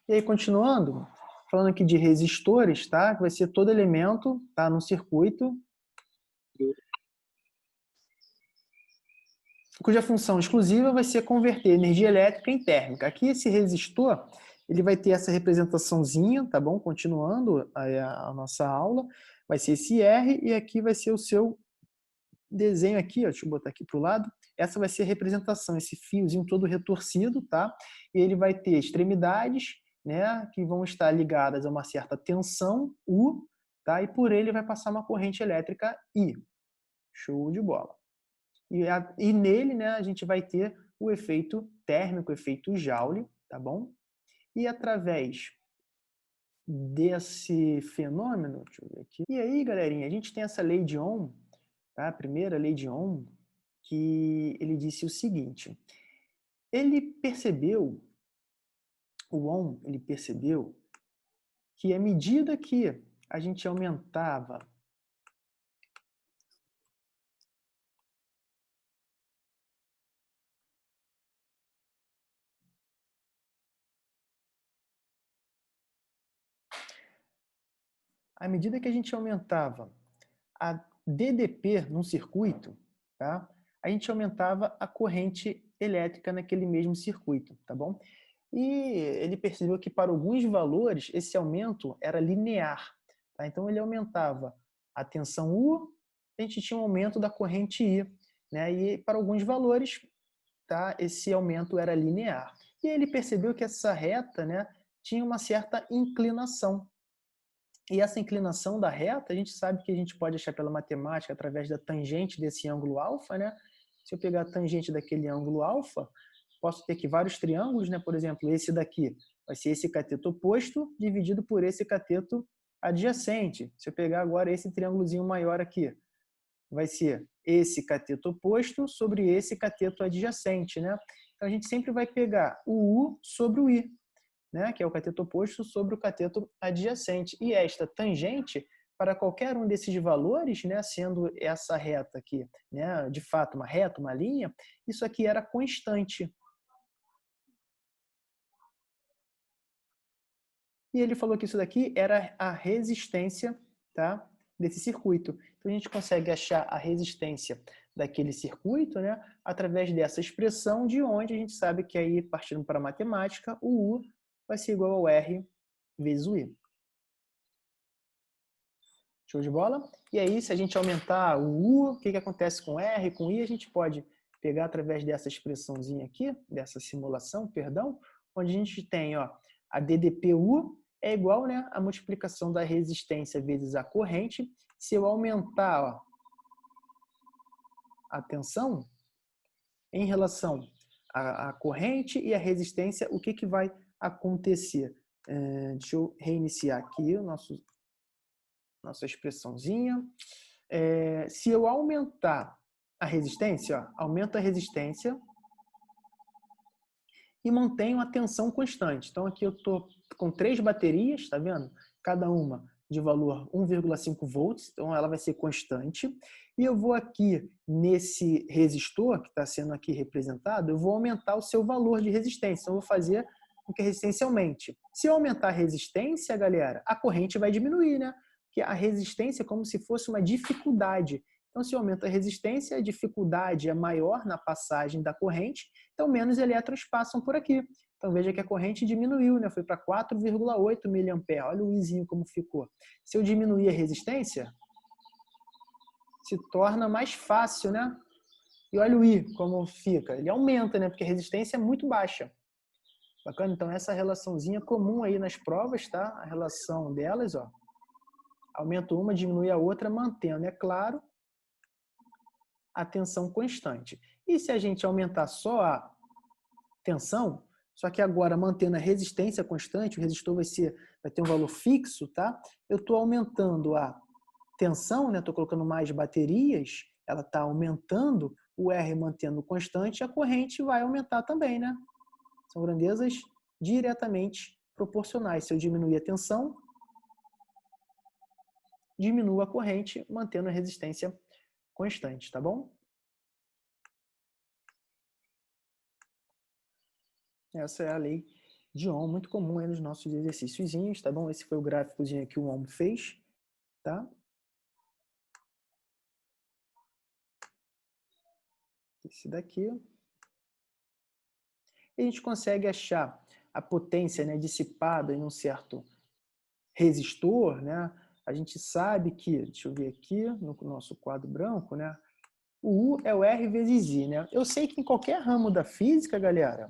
E aí, continuando, falando aqui de resistores, tá? Que vai ser todo elemento, tá? No circuito, cuja função exclusiva vai ser converter energia elétrica em térmica. Aqui, esse resistor, ele vai ter essa representaçãozinha, tá bom? Continuando a nossa aula, vai ser esse R, e aqui vai ser o seu desenho aqui, ó, deixa eu botar aqui para o lado. Essa vai ser a representação, esse fiozinho todo retorcido, tá? E ele vai ter extremidades, né, que vão estar ligadas a uma certa tensão, U, tá? E por ele vai passar uma corrente elétrica I. Show de bola. E nele, né, a gente vai ter o efeito térmico, o efeito Joule, tá bom? E através desse fenômeno, deixa eu ver aqui. E aí, galerinha, a gente tem essa lei de Ohm, tá? A primeira lei de Ohm, que ele disse o seguinte: ele percebeu, o Ohm, ele percebeu que à medida que a gente aumentava a DDP num circuito, tá? A gente aumentava a corrente elétrica naquele mesmo circuito, tá bom? E ele percebeu que para alguns valores esse aumento era linear, tá? Então ele aumentava a tensão U, a gente tinha um aumento da corrente I, né? E para alguns valores, tá, esse aumento era linear. E ele percebeu que essa reta, né, tinha uma certa inclinação. E essa inclinação da reta, a gente sabe que a gente pode achar pela matemática através da tangente desse ângulo alfa, né? Se eu pegar a tangente daquele ângulo alfa, posso ter aqui vários triângulos, né? Por exemplo, esse daqui vai ser esse cateto oposto dividido por esse cateto adjacente. Se eu pegar agora esse triângulozinho maior aqui, vai ser esse cateto oposto sobre esse cateto adjacente, né? Então a gente sempre vai pegar o U sobre o I, né, que é o cateto oposto sobre o cateto adjacente. E esta tangente, para qualquer um desses valores, né, sendo essa reta aqui, né, de fato uma reta, uma linha, isso aqui era constante. E ele falou que isso daqui era a resistência, tá, desse circuito. Então a gente consegue achar a resistência daquele circuito, né, através dessa expressão, de onde a gente sabe que aí, partindo para a matemática, o U vai ser igual ao R vezes o I. Show de bola? E aí, se a gente aumentar o U, o que acontece com R, com I? A gente pode pegar através dessa expressãozinha aqui, dessa simulação, perdão, onde a gente tem, ó, a DDPU é igual, né, a multiplicação da resistência vezes a corrente. Se eu aumentar, ó, a tensão em relação à corrente e à resistência, o que vai acontecer? Deixa eu reiniciar aqui o nossa expressãozinha. Se eu aumentar a resistência, ó, aumento a resistência e mantenho a tensão constante. Então aqui eu estou com 3 baterias, tá vendo? Cada uma de valor 1,5 volts, então ela vai ser constante. E eu vou aqui nesse resistor, que está sendo aqui representado, eu vou aumentar o seu valor de resistência. Então eu vou fazer com que a resistência aumente. Se eu aumentar a resistência, galera, a corrente vai diminuir, né? Porque a resistência é como se fosse uma dificuldade. Então, se eu aumento a resistência, a dificuldade é maior na passagem da corrente, então menos elétrons passam por aqui. Então veja que a corrente diminuiu, né? Foi para 4,8 mA. Olha o Izinho como ficou. Se eu diminuir a resistência, se torna mais fácil, né? E olha o I como fica. Ele aumenta, né? Porque a resistência é muito baixa. Bacana? Então essa relaçãozinha comum aí nas provas, tá? A relação delas, ó. Aumenta uma, diminui a outra, mantendo, é claro, a tensão constante. E se a gente aumentar só a tensão, só que agora mantendo a resistência constante, o resistor vai ter um valor fixo, tá? Eu estou aumentando a tensão, né? Estou colocando mais baterias, ela está aumentando, o R mantendo constante, a corrente vai aumentar também, né? São grandezas diretamente proporcionais. Se eu diminuir a tensão, diminua a corrente, mantendo a resistência constante, tá bom? Essa é a lei de Ohm, muito comum aí nos nossos exercíciozinhos, tá bom? Esse foi o gráficozinho que o Ohm fez, tá? Esse daqui. E a gente consegue achar a potência, né, dissipada em um certo resistor, né? A gente sabe que, deixa eu ver aqui no nosso quadro branco, né? O U é o R vezes I, né? Eu sei que em qualquer ramo da física, galera,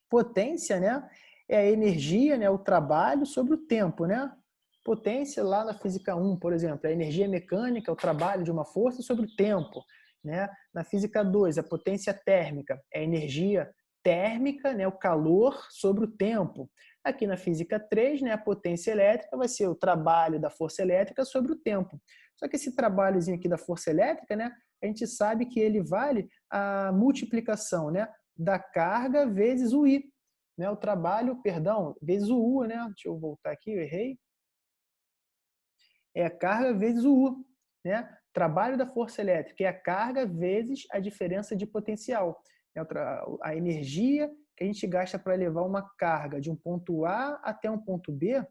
potência, né, é a energia, né, o trabalho sobre o tempo, né? Potência lá na física 1, por exemplo, a energia mecânica, o trabalho de uma força sobre o tempo, né? Na física 2, a potência térmica é a energia térmica, né, o calor sobre o tempo. Aqui na física 3, né, a potência elétrica vai ser o trabalho da força elétrica sobre o tempo. Só que esse trabalhozinho aqui da força elétrica, né, a gente sabe que ele vale a multiplicação, né, da carga vezes o I, né? O trabalho, perdão, vezes o U, né? Deixa eu voltar aqui, eu errei. É a carga vezes o U, né? Trabalho da força elétrica é a carga vezes a diferença de potencial. A energia que a gente gasta para levar uma carga de um ponto A até um ponto B,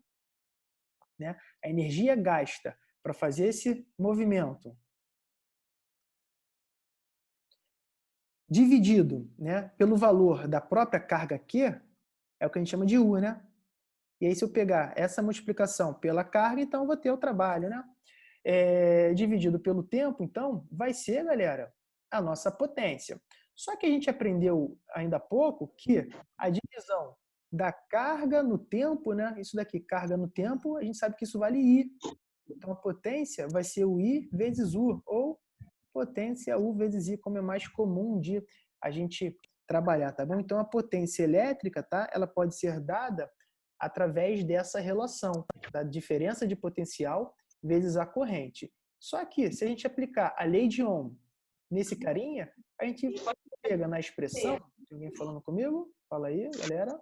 né? A energia gasta para fazer esse movimento dividido, né, pelo valor da própria carga Q, é o que a gente chama de U, né? E aí, se eu pegar essa multiplicação pela carga, então eu vou ter o trabalho, né? Dividido pelo tempo, então, vai ser, galera, a nossa potência. Só que a gente aprendeu ainda há pouco que a divisão da carga no tempo, né? Isso daqui, carga no tempo, a gente sabe que isso vale I. Então, a potência vai ser o I vezes U, ou potência U vezes I, como é mais comum de a gente trabalhar, tá bom? Então, a potência elétrica, tá? Ela pode ser dada através dessa relação, da diferença de potencial vezes a corrente. Só que, se a gente aplicar a lei de Ohm nesse carinha, a gente chega na expressão... Tem alguém falando comigo? Fala aí, galera.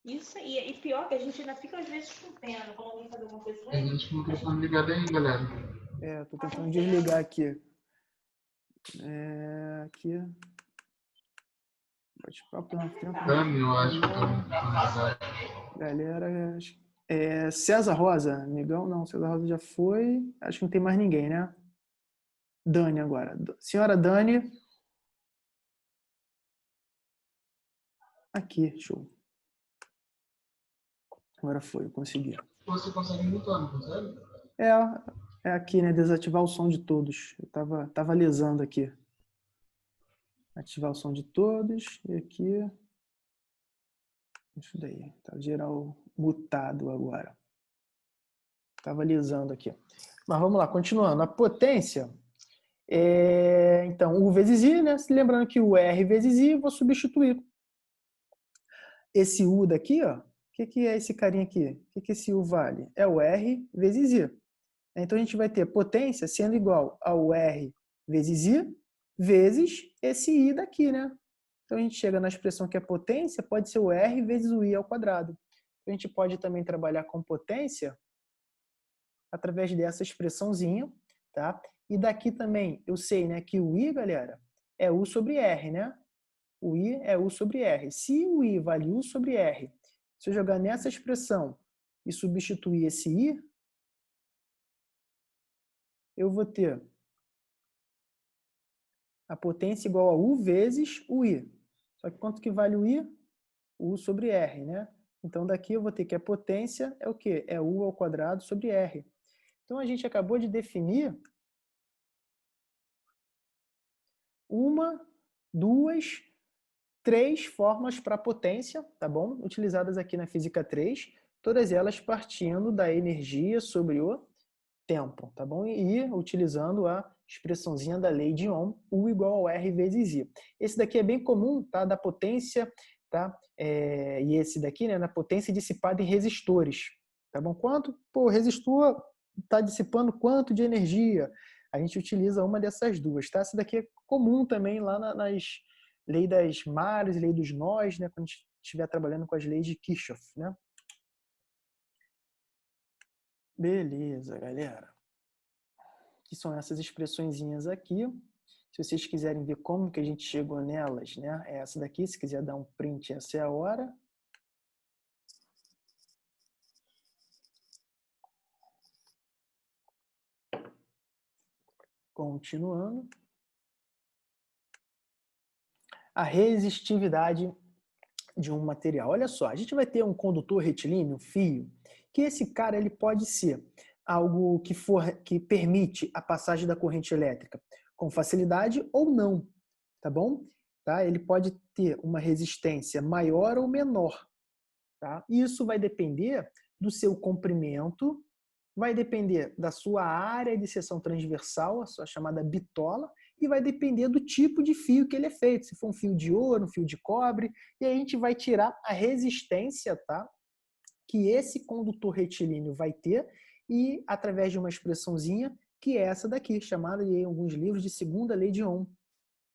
Isso aí. E pior que a gente ainda fica às vezes com pena quando alguém faz alguma coisa. Tem gente com o microfone ligado aí, galera. Tô tentando desligar aqui. Aqui. Bate-papo no tempo. Dani, eu acho que tá. Galera, César Rosa, amigão, não, César Rosa já foi. Acho que não tem mais ninguém, né? Dani agora. Senhora Dani. Aqui, show. Agora foi, eu consegui. Você consegue mutar, não consegue? É aqui, né? Desativar o som de todos. Eu tava alisando aqui. Ativar o som de todos. E aqui. Isso daí. Tá geral mutado agora. Tava alisando aqui. Mas vamos lá, continuando. A potência. Então, U vezes I, né? Lembrando que o R vezes I, eu vou substituir. Esse U daqui, ó. O que é esse carinha aqui? O que esse U vale? É o R vezes I. Então, a gente vai ter potência sendo igual ao R vezes I, vezes esse I daqui, né? Então, a gente chega na expressão que é potência, pode ser o R vezes o I ao quadrado. A gente pode também trabalhar com potência através dessa expressãozinha, tá? E daqui também, eu sei, né, que o I, galera, é U sobre R, né? O I é U sobre R. Se o I vale U sobre R, se eu jogar nessa expressão e substituir esse I, eu vou ter a potência igual a U vezes o I. Só que quanto que vale o I? U sobre R, né? Então, daqui eu vou ter que a potência é o quê? É U ao quadrado sobre R. Então, a gente acabou de definir uma, duas, três formas para potência, tá bom? Utilizadas aqui na física 3, todas elas partindo da energia sobre o tempo, tá bom? E utilizando a expressãozinha da lei de Ohm, U igual ao R vezes I. Esse daqui é bem comum, tá? Da potência, tá? E esse daqui, né? Na potência dissipada em resistores, tá bom? Quanto? Pô, o resistor está dissipando quanto de energia? A gente utiliza uma dessas duas, tá? Essa daqui é comum também lá nas lei das mares, lei dos nós, né? Quando a gente estiver trabalhando com as leis de Kirchhoff, né? Beleza, galera. Que são essas expressõezinhas aqui. Se vocês quiserem ver como que a gente chegou nelas, né? É essa daqui, se quiser dar um print, essa é a hora. Continuando. A resistividade de um material. Olha só, a gente vai ter um condutor retilíneo, um fio, que esse cara ele pode ser algo que permite a passagem da corrente elétrica com facilidade ou não, tá bom? Tá? Ele pode ter uma resistência maior ou menor, tá? Isso vai depender do seu comprimento, vai depender da sua área de seção transversal, a sua chamada bitola, e vai depender do tipo de fio que ele é feito, se for um fio de ouro, um fio de cobre, e aí a gente vai tirar a resistência, tá? Que esse condutor retilíneo vai ter, e através de uma expressãozinha, que é essa daqui, chamada em alguns livros de segunda lei de Ohm,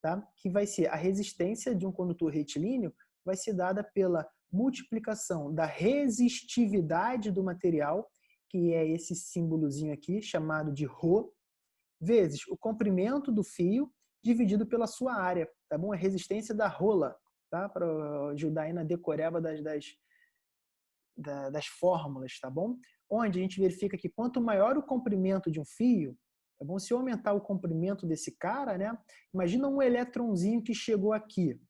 tá? Que vai ser a resistência de um condutor retilíneo, vai ser dada pela multiplicação da resistividade do material, que é esse símbolozinho aqui, chamado de ρ, vezes o comprimento do fio dividido pela sua área, tá bom? A resistência da rola, tá? Para ajudar aí na decoreba das fórmulas, tá bom? Onde a gente verifica que quanto maior o comprimento de um fio, tá bom? Se eu aumentar o comprimento desse cara, né? Imagina um elétronzinho que chegou aqui.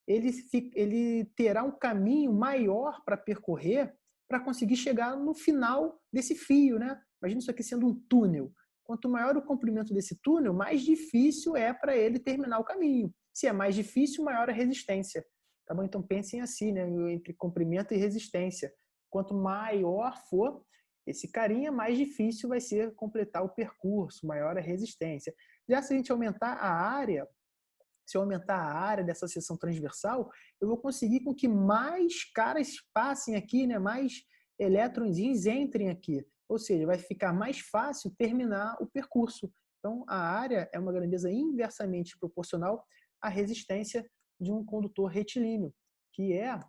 Ele terá um caminho maior para percorrer para conseguir chegar no final desse fio, né? Imagina isso aqui sendo um túnel. Quanto maior o comprimento desse túnel, mais difícil é para ele terminar o caminho. Se é mais difícil, maior a resistência. Tá bom? Então pensem assim, né? Entre comprimento e resistência. Quanto maior for esse carinha, mais difícil vai ser completar o percurso, maior a resistência. Já se a gente aumentar a área, se eu aumentar a área dessa seção transversal, eu vou conseguir com que mais caras passem aqui, né? Mais elétrons entrem aqui. Ou seja, vai ficar mais fácil terminar o percurso. Então, a área é uma grandeza inversamente proporcional à resistência de um condutor retilíneo, que é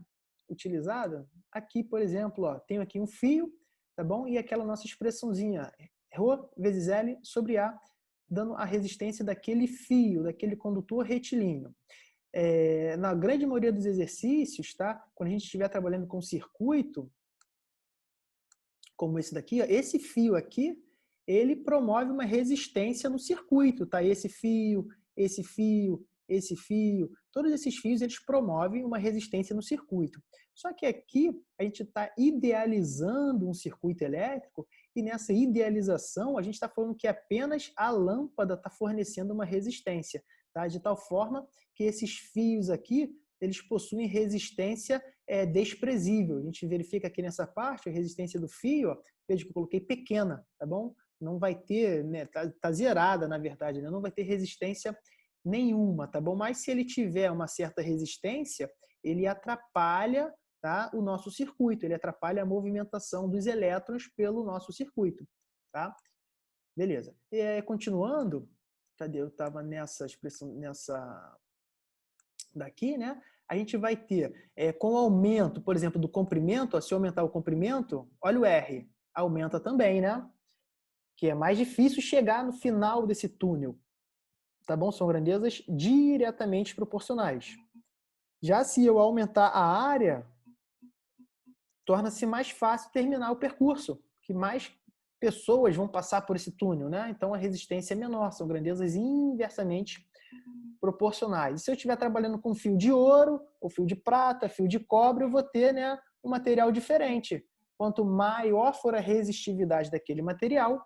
utilizada aqui, por exemplo, ó, tenho aqui um fio, tá bom? E aquela nossa expressãozinha, ρ vezes L sobre A, dando a resistência daquele fio, daquele condutor retilíneo. Na grande maioria dos exercícios, tá? Quando a gente estiver trabalhando com circuito, como esse daqui, ó, esse fio aqui, ele promove uma resistência no circuito, tá? Esse fio, esse fio, esse fio, todos esses fios eles promovem uma resistência no circuito. Só que aqui a gente está idealizando um circuito elétrico e nessa idealização a gente está falando que apenas a lâmpada está fornecendo uma resistência, tá? De tal forma que esses fios aqui eles possuem resistência desprezível. A gente verifica aqui nessa parte a resistência do fio, ó, veja que eu coloquei pequena, tá bom? Não vai ter, né, tá zerada na verdade, né? Não vai ter resistência nenhuma, tá bom? Mas se ele tiver uma certa resistência, ele atrapalha, tá, o nosso circuito, ele atrapalha a movimentação dos elétrons pelo nosso circuito, tá? Beleza. Continuando, cadê? Eu estava nessa expressão, nessa daqui, né? A gente vai ter, com o aumento, por exemplo, do comprimento, ó, se eu aumentar o comprimento, olha o R, aumenta também, né? Que é mais difícil chegar no final desse túnel. Tá bom? São grandezas diretamente proporcionais. Já se eu aumentar a área, torna-se mais fácil terminar o percurso, que mais pessoas vão passar por esse túnel, né? Então a resistência é menor, são grandezas inversamente proporcionais. E se eu estiver trabalhando com fio de ouro, ou fio de prata, fio de cobre, eu vou ter, né, um material diferente. Quanto maior for a resistividade daquele material,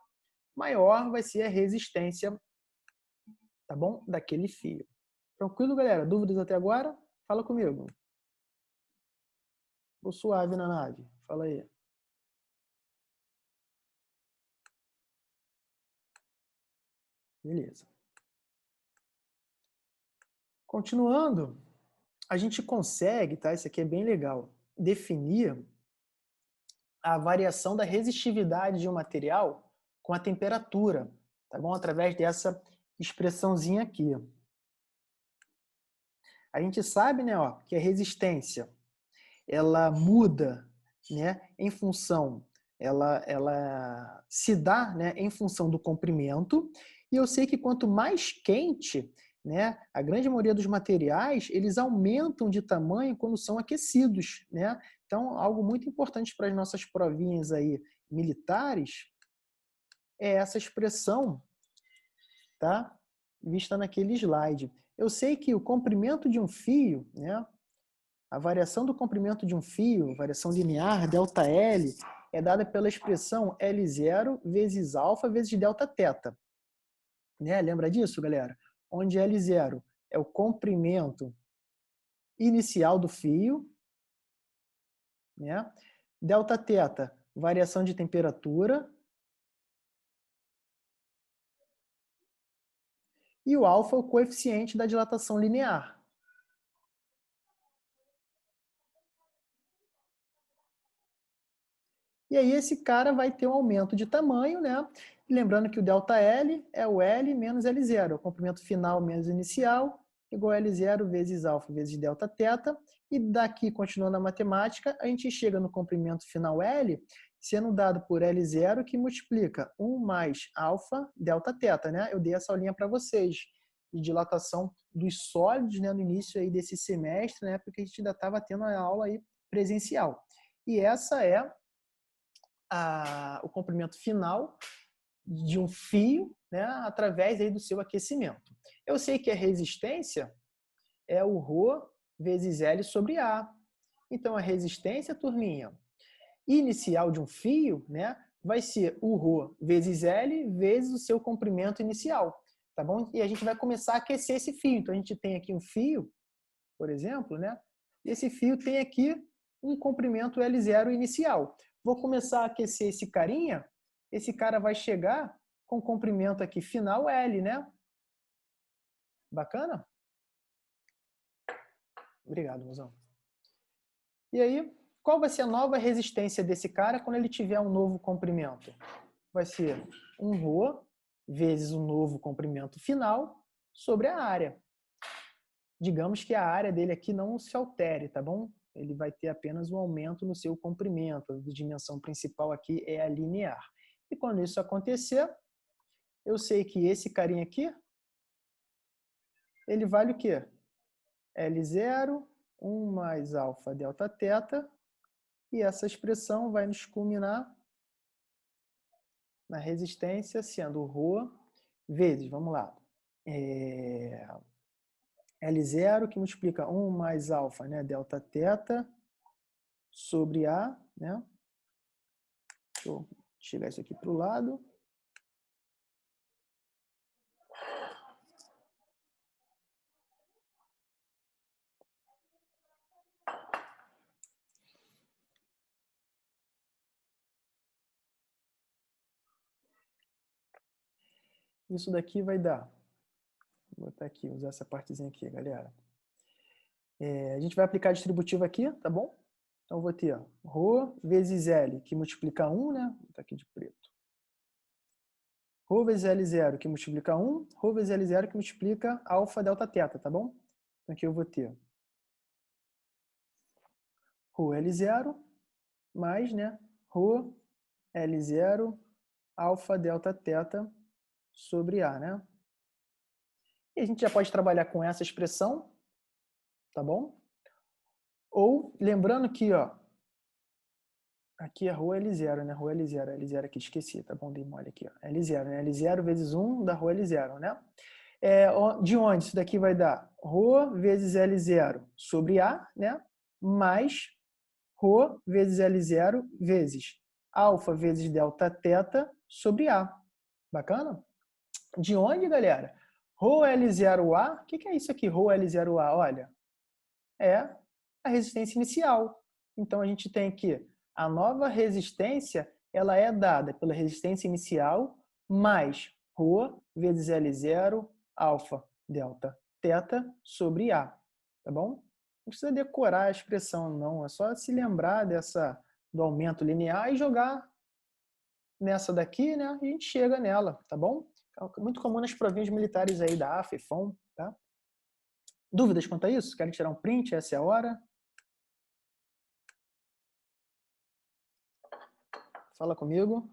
maior vai ser a resistência, tá bom? Daquele fio. Tranquilo, galera? Dúvidas até agora? Fala comigo. Vou suave na nave. Fala aí. Beleza. Continuando, a gente consegue, tá? Isso aqui é bem legal, definir a variação da resistividade de um material com a temperatura, tá bom? Através dessa expressãozinha aqui. A gente sabe, né, ó, que a resistência ela muda, né, em função, ela se dá, né, em função do comprimento, e eu sei que quanto mais quente, né, a grande maioria dos materiais, eles aumentam de tamanho quando são aquecidos, né? Então, algo muito importante para as nossas provinhas aí militares é essa expressão, tá? Vista naquele slide. Eu sei que o comprimento de um fio, né, a variação do comprimento de um fio, variação linear, ΔL, é dada pela expressão L0 vezes alfa vezes Δθ. Né? Lembra disso, galera? Onde L0 é o comprimento inicial do fio, né? Δθ, variação de temperatura, e o alfa, o coeficiente da dilatação linear. E aí esse cara vai ter um aumento de tamanho, né? Lembrando que o ΔL é o L menos L0, é o comprimento final menos inicial, igual a L0 vezes alfa vezes Δθ. E daqui, continuando a matemática, a gente chega no comprimento final L, sendo dado por L0, que multiplica 1 mais alfa Δθ, né? Eu dei essa aulinha para vocês, de dilatação dos sólidos, né, no início aí desse semestre, né, porque a gente ainda estava tendo a aula aí presencial. E essa é o comprimento final de um fio, né, através aí do seu aquecimento. Eu sei que a resistência é o ρ vezes L sobre A. Então, a resistência, turminha, inicial de um fio, né, vai ser o ρ vezes L vezes o seu comprimento inicial, tá bom? E a gente vai começar a aquecer esse fio. Então, a gente tem aqui um fio, por exemplo, né? E esse fio tem aqui um comprimento L0 inicial. Vou começar a aquecer esse carinha, esse cara vai chegar com comprimento aqui final L, né? Bacana? Obrigado, mozão. E aí, qual vai ser a nova resistência desse cara quando ele tiver um novo comprimento? Vai ser um ρ vezes o novo comprimento final sobre a área. Digamos que a área dele aqui não se altere, tá bom? Ele vai ter apenas um aumento no seu comprimento. A dimensão principal aqui é a linear. E quando isso acontecer, eu sei que esse carinha aqui, ele vale o quê? L0, 1 mais alfa Δθ, e essa expressão vai nos culminar na resistência sendo ρ vezes, vamos lá, L0, que multiplica 1 mais alfa, né, Δθ, sobre A, né? Deixa eu tirar isso aqui para o lado. Isso daqui vai dar, vou botar aqui, usar essa partezinha aqui, galera. A gente vai aplicar distributivo aqui, tá bom? Então, eu vou ter ρ vezes L, que multiplica 1, né? Vou botar aqui de preto. Ρ vezes L0, que multiplica 1. Ρ vezes L0, que multiplica alfa Δθ, tá bom? Então, aqui eu vou ter ρ L0 mais, né? ρ L0 alfa Δθ sobre A, né? E a gente já pode trabalhar com essa expressão, tá bom? Ou, lembrando que, ó, aqui é ρ L0, né? ρ L0, L0 aqui, esqueci, tá bom? Dei mole aqui, ó. L0, né? L0 vezes 1 dá ρ L0, né? De onde isso daqui vai dar? ρ vezes L0 sobre A, né? Mais ρ vezes L0 vezes alfa vezes Δθ sobre A. Bacana? De onde, galera? Ρ L0A, o que é isso aqui, Ρ L0A? Olha, é a resistência inicial. Então, a gente tem que a nova resistência, ela é dada pela resistência inicial mais ρ vezes L0 alfa delta θ sobre A, tá bom? Não precisa decorar a expressão, não. É só se lembrar do aumento linear e jogar nessa daqui, né? E a gente chega nela, tá bom? É muito comum nas provinhas militares aí da AF, FOM, tá? Dúvidas quanto a isso? Querem tirar um print? Essa é a hora. Fala comigo.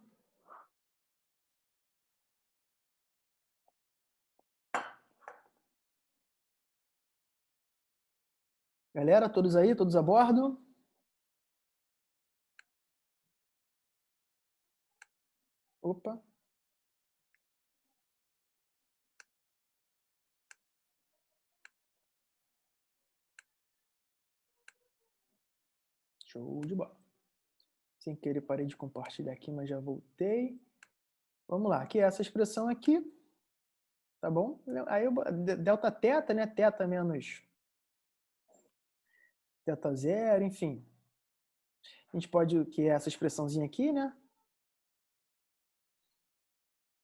Galera, todos aí? Todos a bordo? Opa. Show de bola. Sem querer parei de compartilhar aqui, mas já voltei. Vamos lá, aqui é essa expressão aqui, tá bom? Aí delta teta, né? Teta menos teta zero, enfim. A gente pode, que é essa expressãozinha aqui, né?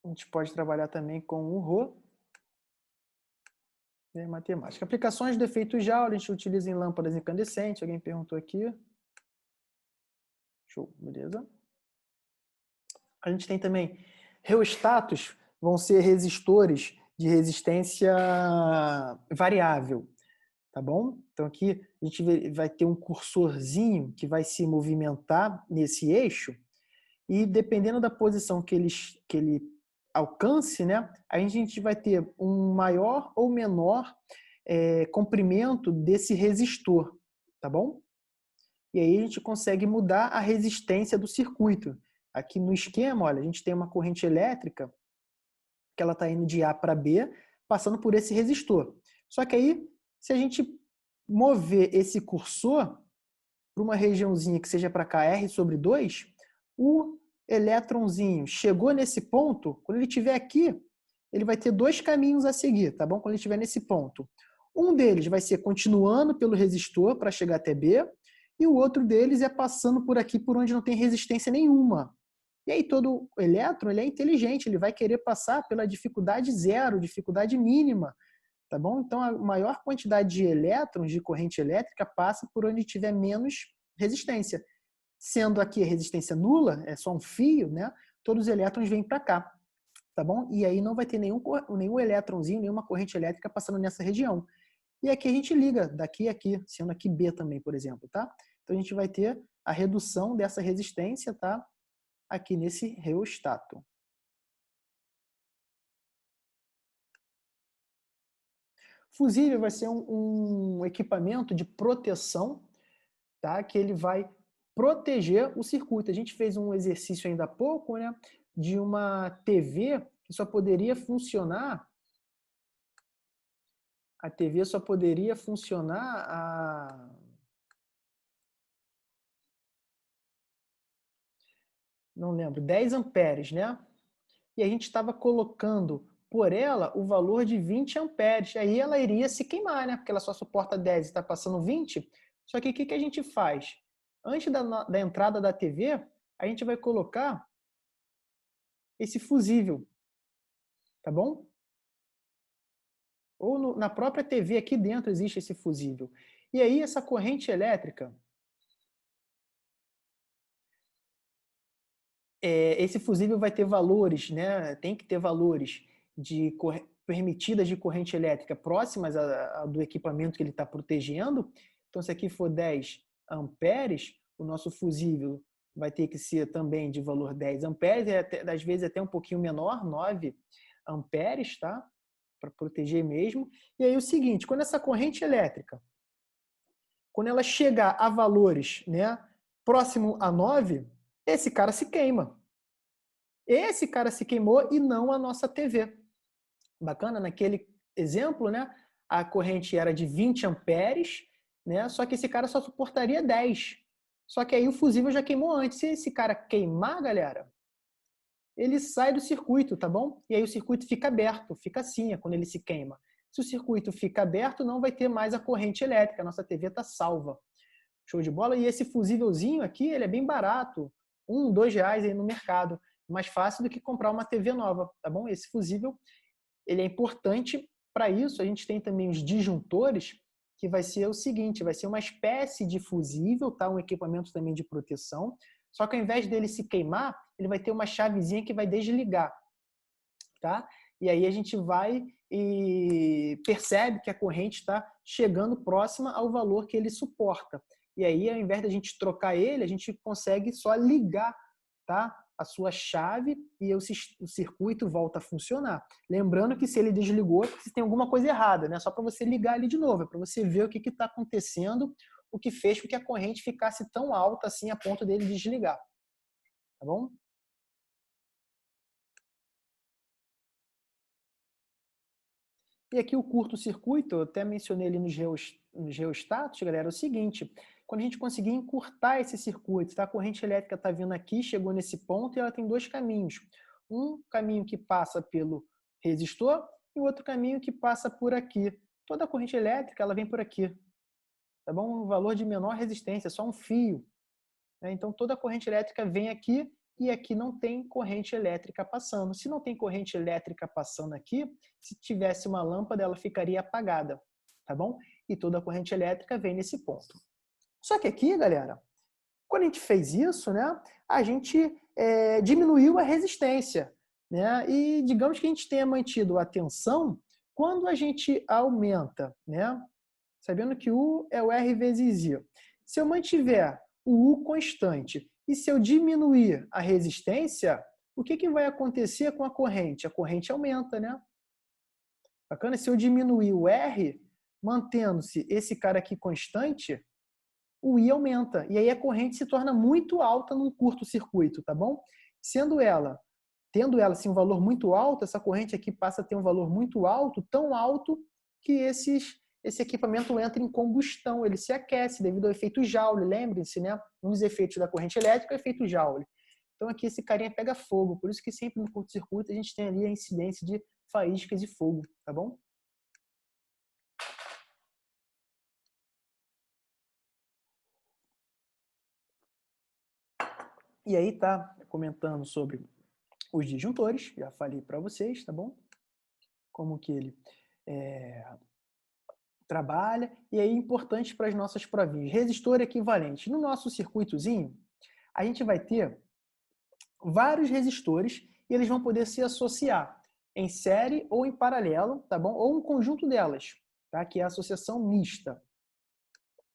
A gente pode trabalhar também com o ρ, né? Matemática. Aplicações de efeito Joule, a gente utiliza em lâmpadas incandescentes. Alguém perguntou aqui. Show, beleza. A gente tem também reostatos, vão ser resistores de resistência variável, tá bom? Então aqui a gente vai ter um cursorzinho que vai se movimentar nesse eixo e dependendo da posição que ele alcance, né, a gente vai ter um maior ou menor comprimento desse resistor, tá bom? E aí a gente consegue mudar a resistência do circuito. Aqui no esquema, olha, a gente tem uma corrente elétrica que ela está indo de A para B, passando por esse resistor. Só que aí, se a gente mover esse cursor para uma regiãozinha que seja para cá, R/2, o elétronzinho chegou nesse ponto, quando ele estiver aqui, ele vai ter dois caminhos a seguir, tá bom? Quando ele estiver nesse ponto. Um deles vai ser continuando pelo resistor para chegar até B, e o outro deles é passando por aqui, por onde não tem resistência nenhuma. E aí todo elétron ele é inteligente, ele vai querer passar pela dificuldade zero, dificuldade mínima, tá bom? Então a maior quantidade de elétrons de corrente elétrica passa por onde tiver menos resistência. Sendo aqui a resistência nula, é só um fio, né? Todos os elétrons vêm para cá, tá bom? E aí não vai ter nenhum elétronzinho, nenhuma corrente elétrica passando nessa região. E aqui a gente liga daqui a aqui, sendo aqui B também, por exemplo, tá? Então a gente vai ter a redução dessa resistência, tá? Aqui nesse reostato. Fusível vai ser um equipamento de proteção, tá? Que ele vai proteger o circuito. A gente fez um exercício ainda há pouco, né? De uma TV que só poderia funcionar. A TV só poderia funcionar a... Não lembro, 10 amperes, né? E a gente estava colocando por ela o valor de 20 amperes. Aí ela iria se queimar, né? Porque ela só suporta 10 e está passando 20. Só que o que a gente faz? Antes da entrada da TV, a gente vai colocar esse fusível, tá bom? Ou na própria TV aqui dentro existe esse fusível. E aí essa corrente elétrica, esse fusível vai ter valores, né? Tem que ter valores permitidas de corrente elétrica próximas do equipamento que ele está protegendo. Então, se aqui for 10 amperes, o nosso fusível vai ter que ser também de valor 10 amperes, às vezes até um pouquinho menor, 9 amperes, tá? Para proteger mesmo. E aí o seguinte, quando essa corrente elétrica, quando ela chegar a valores, né, próximo a 9, esse cara se queima. Esse cara se queimou e não a nossa TV. Bacana? Naquele exemplo, né, a corrente era de 20 amperes, né, só que esse cara só suportaria 10. Só que aí o fusível já queimou antes. Se esse cara queimar, galera, ele sai do circuito, tá bom? E aí o circuito fica aberto, fica assim, quando ele se queima. Se o circuito fica aberto, não vai ter mais a corrente elétrica, a nossa TV está salva. Show de bola? E esse fusívelzinho aqui, ele é bem barato, R$1, R$2 aí no mercado. Mais fácil do que comprar uma TV nova, tá bom? Esse fusível, ele é importante para isso. A gente tem também os disjuntores, que vai ser o seguinte, vai ser uma espécie de fusível, tá? Um equipamento também de proteção, só que ao invés dele se queimar, ele vai ter uma chavezinha que vai desligar, tá? E aí a gente vai e percebe que a corrente está chegando próxima ao valor que ele suporta. E aí, ao invés da gente trocar ele, a gente consegue só ligar tá? A sua chave e o circuito volta a funcionar. Lembrando que se ele desligou, é porque tem alguma coisa errada, né? Só para você ligar ele de novo, é para você ver o que está acontecendo, o que fez com que a corrente ficasse tão alta assim a ponto dele desligar. Tá bom? E aqui o curto-circuito, eu até mencionei ali nos geostatos, galera, é o seguinte: quando a gente conseguir encurtar esse circuito, tá? A corrente elétrica está vindo aqui, chegou nesse ponto e ela tem dois caminhos. Um caminho que passa pelo resistor e outro caminho que passa por aqui. Toda a corrente elétrica ela vem por aqui, tá bom? Um valor de menor resistência, só um fio, né? Então toda a corrente elétrica vem aqui e aqui não tem corrente elétrica passando. Se não tem corrente elétrica passando aqui, se tivesse uma lâmpada, ela ficaria apagada, tá bom? E toda a corrente elétrica vem nesse ponto. Só que aqui, galera, quando a gente fez isso, né, a gente diminuiu a resistência, né? E digamos que a gente tenha mantido a tensão quando a gente aumenta, né? Sabendo que U é o R vezes I. Se eu mantiver o U constante e se eu diminuir a resistência, o que vai acontecer com a corrente? A corrente aumenta, né? Bacana? Se eu diminuir o R, mantendo-se esse cara aqui constante, o I aumenta. E aí a corrente se torna muito alta num curto-circuito, tá bom? Tendo ela assim, um valor muito alto, essa corrente aqui passa a ter um valor muito alto, tão alto que esse equipamento entra em combustão, ele se aquece devido ao efeito Joule. Lembrem-se, né? Um dos efeitos da corrente elétrica é o efeito Joule. Então aqui esse carinha pega fogo, por isso que sempre no curto-circuito a gente tem ali a incidência de faíscas de fogo, tá bom? E aí tá comentando sobre os disjuntores, já falei para vocês, tá bom? Como que ele trabalha. E aí importante para as nossas provinhas. Resistor equivalente. No nosso circuitozinho, a gente vai ter vários resistores e eles vão poder se associar em série ou em paralelo, tá bom? Ou um conjunto delas, tá? Que é a associação mista.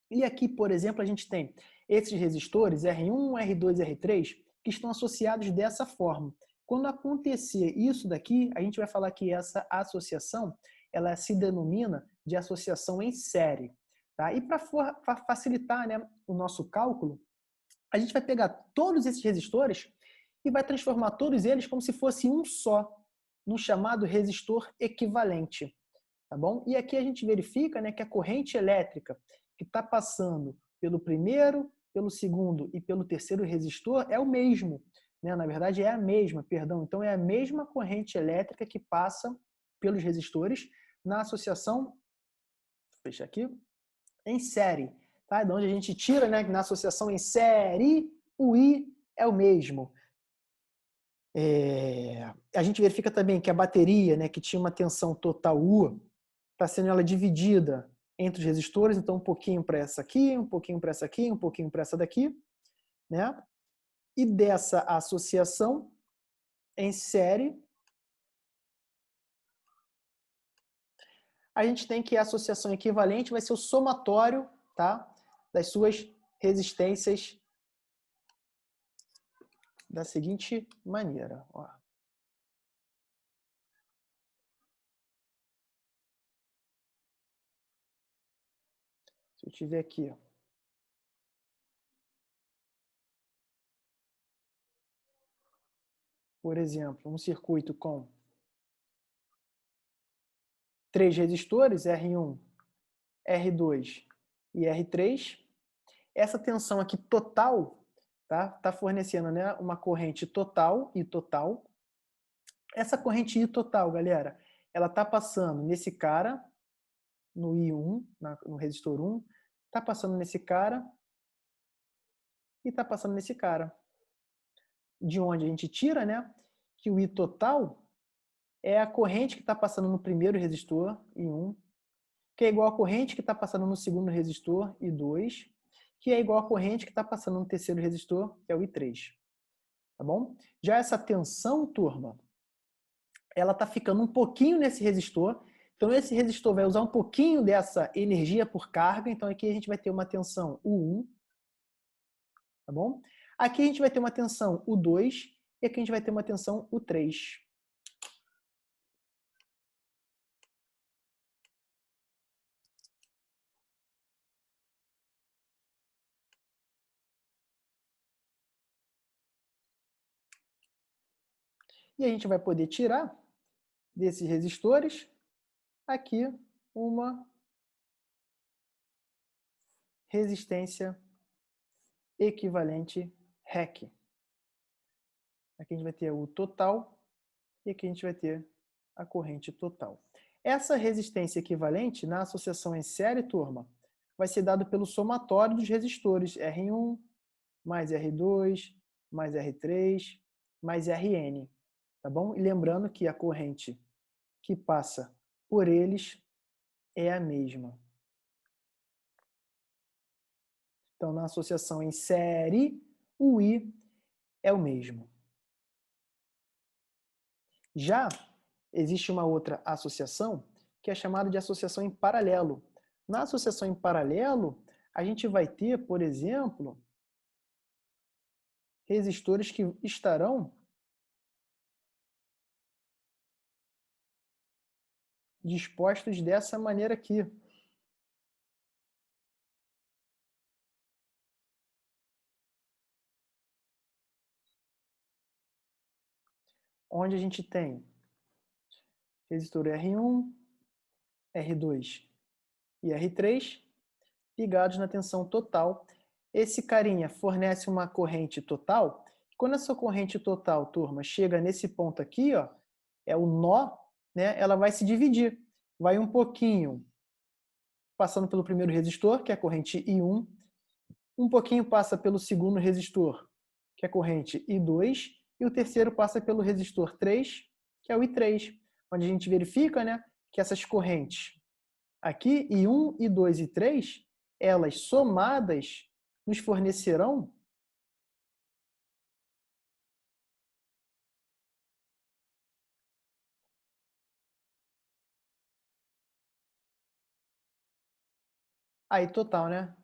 E aqui, por exemplo, a gente tem esses resistores R1, R2 e R3 que estão associados dessa forma. Quando acontecer isso daqui, a gente vai falar que essa associação ela se denomina de associação em série. Tá? E para facilitar, né, o nosso cálculo, a gente vai pegar todos esses resistores e vai transformar todos eles como se fosse um só, no chamado resistor equivalente. Tá bom? E aqui a gente verifica, né, que a corrente elétrica que está passando pelo primeiro, pelo segundo e pelo terceiro resistor é o mesmo. Né? Na verdade, é a mesma, perdão. Então, é a mesma corrente elétrica que passa pelos resistores na associação, fecha aqui, em série. Tá? De onde a gente tira, né, que na associação em série, o I é o mesmo. A gente verifica também que a bateria, né, que tinha uma tensão total U, está sendo ela dividida entre os resistores, então um pouquinho para essa aqui, um pouquinho para essa aqui, um pouquinho para essa daqui, né? E dessa associação em série, a gente tem que a associação equivalente vai ser o somatório, tá? Das suas resistências da seguinte maneira, ó. Se eu tiver aqui, ó, por exemplo, um circuito com 3 resistores, R1, R2 e R3, essa tensão aqui total tá fornecendo, né, uma corrente total e total. Essa corrente I total, galera, ela tá passando nesse cara, no I1, no resistor 1, tá passando nesse cara e tá passando nesse cara. De onde a gente tira, né, que o I total é a corrente que está passando no primeiro resistor, I1, que é igual à corrente que está passando no segundo resistor, I2, que é igual à corrente que está passando no terceiro resistor, que é o I3. Tá bom? Já essa tensão, turma, ela está ficando um pouquinho nesse resistor. Então, esse resistor vai usar um pouquinho dessa energia por carga. Então, aqui a gente vai ter uma tensão U1. Tá bom? Aqui a gente vai ter uma tensão U2 e aqui a gente vai ter uma tensão U3. E a gente vai poder tirar desses resistores aqui uma resistência equivalente REC. Aqui a gente vai ter o total e aqui a gente vai ter a corrente total. Essa resistência equivalente na associação em série, turma, vai ser dado pelo somatório dos resistores R1 mais R2 mais R3 mais Rn, tá bom? E lembrando que a corrente que passa por eles é a mesma. Então, na associação em série, o I é o mesmo. Já existe uma outra associação, que é chamada de associação em paralelo. Na associação em paralelo, a gente vai ter, por exemplo, resistores que estarão dispostos dessa maneira aqui. Onde a gente tem resistor R1, R2 e R3 ligados na tensão total. Esse carinha fornece uma corrente total. Quando essa corrente total, turma, chega nesse ponto aqui, ó, é o nó, né? Ela vai se dividir. Vai um pouquinho passando pelo primeiro resistor, que é a corrente I1, um pouquinho passa pelo segundo resistor, que é a corrente I2, e o terceiro passa pelo resistor 3, que é o I3, onde a gente verifica, né, que essas correntes aqui, I1, I2 e I3, elas somadas nos fornecerão aí total, né?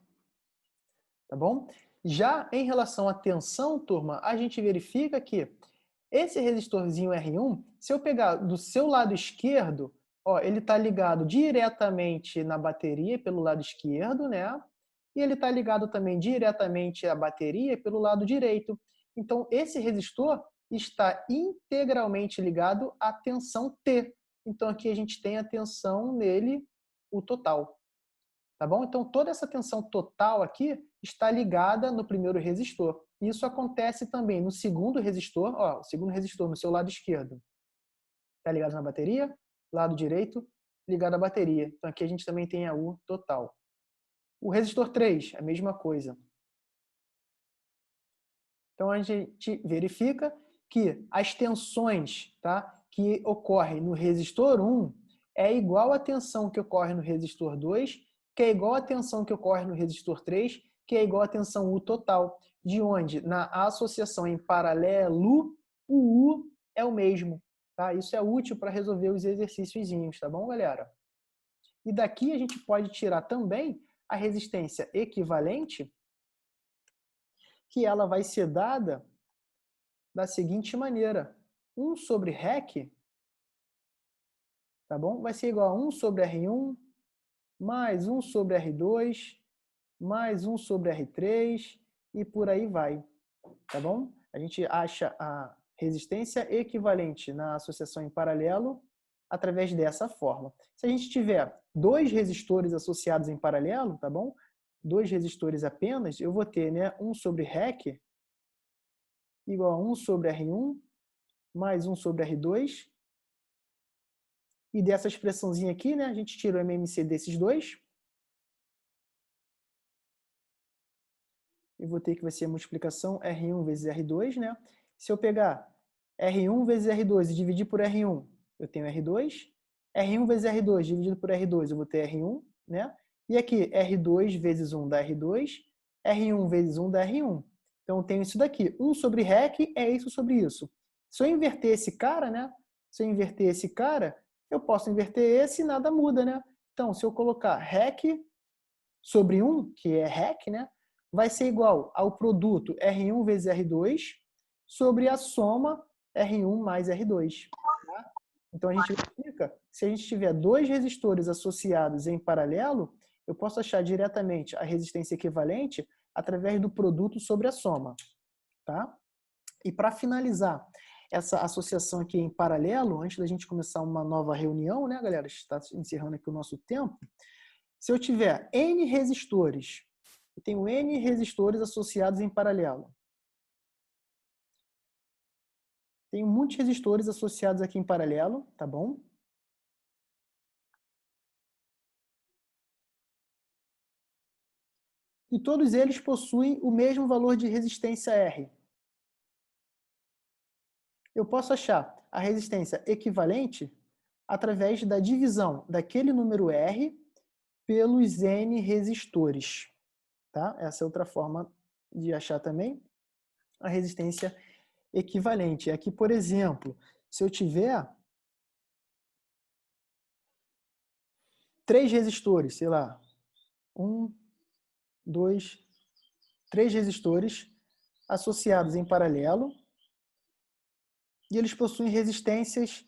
Tá bom? Já em relação à tensão, turma, a gente verifica que esse resistorzinho R1, se eu pegar do seu lado esquerdo, ó, ele está ligado diretamente na bateria pelo lado esquerdo, né? E ele está ligado também diretamente à bateria pelo lado direito. Então, esse resistor está integralmente ligado à tensão T. Então, aqui a gente tem a tensão nele, o total. Tá bom? Então, toda essa tensão total aqui está ligada no primeiro resistor. Isso acontece também no segundo resistor. Ó, o segundo resistor no seu lado esquerdo está ligado na bateria, lado direito ligado à bateria. Então, aqui a gente também tem a U total. O resistor 3, a mesma coisa. Então, a gente verifica que as tensões, tá, que ocorrem no resistor 1 é igual à tensão que ocorre no resistor 2, que é igual à tensão que ocorre no resistor 3, que é igual à tensão U total, de onde, na associação em paralelo, o U é o mesmo. Tá? Isso é útil para resolver os exercíciozinhos, tá bom, galera? E daqui a gente pode tirar também a resistência equivalente, que ela vai ser dada da seguinte maneira. 1 sobre REC, tá bom? Vai ser igual a 1 sobre R1, mais 1 sobre R2, mais 1 sobre R3, e por aí vai, tá bom? A gente acha a resistência equivalente na associação em paralelo através dessa forma. Se a gente tiver dois resistores associados em paralelo, tá bom? Dois resistores apenas, eu vou ter, né, 1 sobre REC igual a 1 sobre R1 mais 1 sobre R2. E dessa expressãozinha aqui, né, a gente tira o MMC desses dois. Eu vou ter que vai ser a multiplicação R1 vezes R2, né? Se eu pegar R1 vezes R2 e dividir por R1, eu tenho R2. R1 vezes R2 dividido por R2, eu vou ter R1, né? E aqui, R2 vezes 1 dá R2, R1 vezes 1 dá R1. Então, eu tenho isso daqui. 1 sobre REC é isso sobre isso. Se eu inverter esse cara, né? Se eu inverter esse cara, eu posso inverter esse e nada muda, né? Então, se eu colocar REC sobre 1, que é REC, né? vai ser igual ao produto R1 vezes R2 sobre a soma R1 mais R2. Tá? Então, a gente verifica, se a gente tiver dois resistores associados em paralelo, eu posso achar diretamente a resistência equivalente através do produto sobre a soma. Tá? E para finalizar essa associação aqui em paralelo, antes da gente começar uma nova reunião, né, galera? Está encerrando aqui o nosso tempo. Se eu tiver N resistores, eu tenho N resistores associados em paralelo. Tenho muitos resistores associados aqui em paralelo, tá bom? E todos eles possuem o mesmo valor de resistência R. Eu posso achar a resistência equivalente através da divisão daquele número R pelos N resistores. Tá? Essa é outra forma de achar também a resistência equivalente. Aqui, por exemplo, se eu tiver 3 resistores, sei lá, 1, 2, 3 resistores associados em paralelo, e eles possuem resistências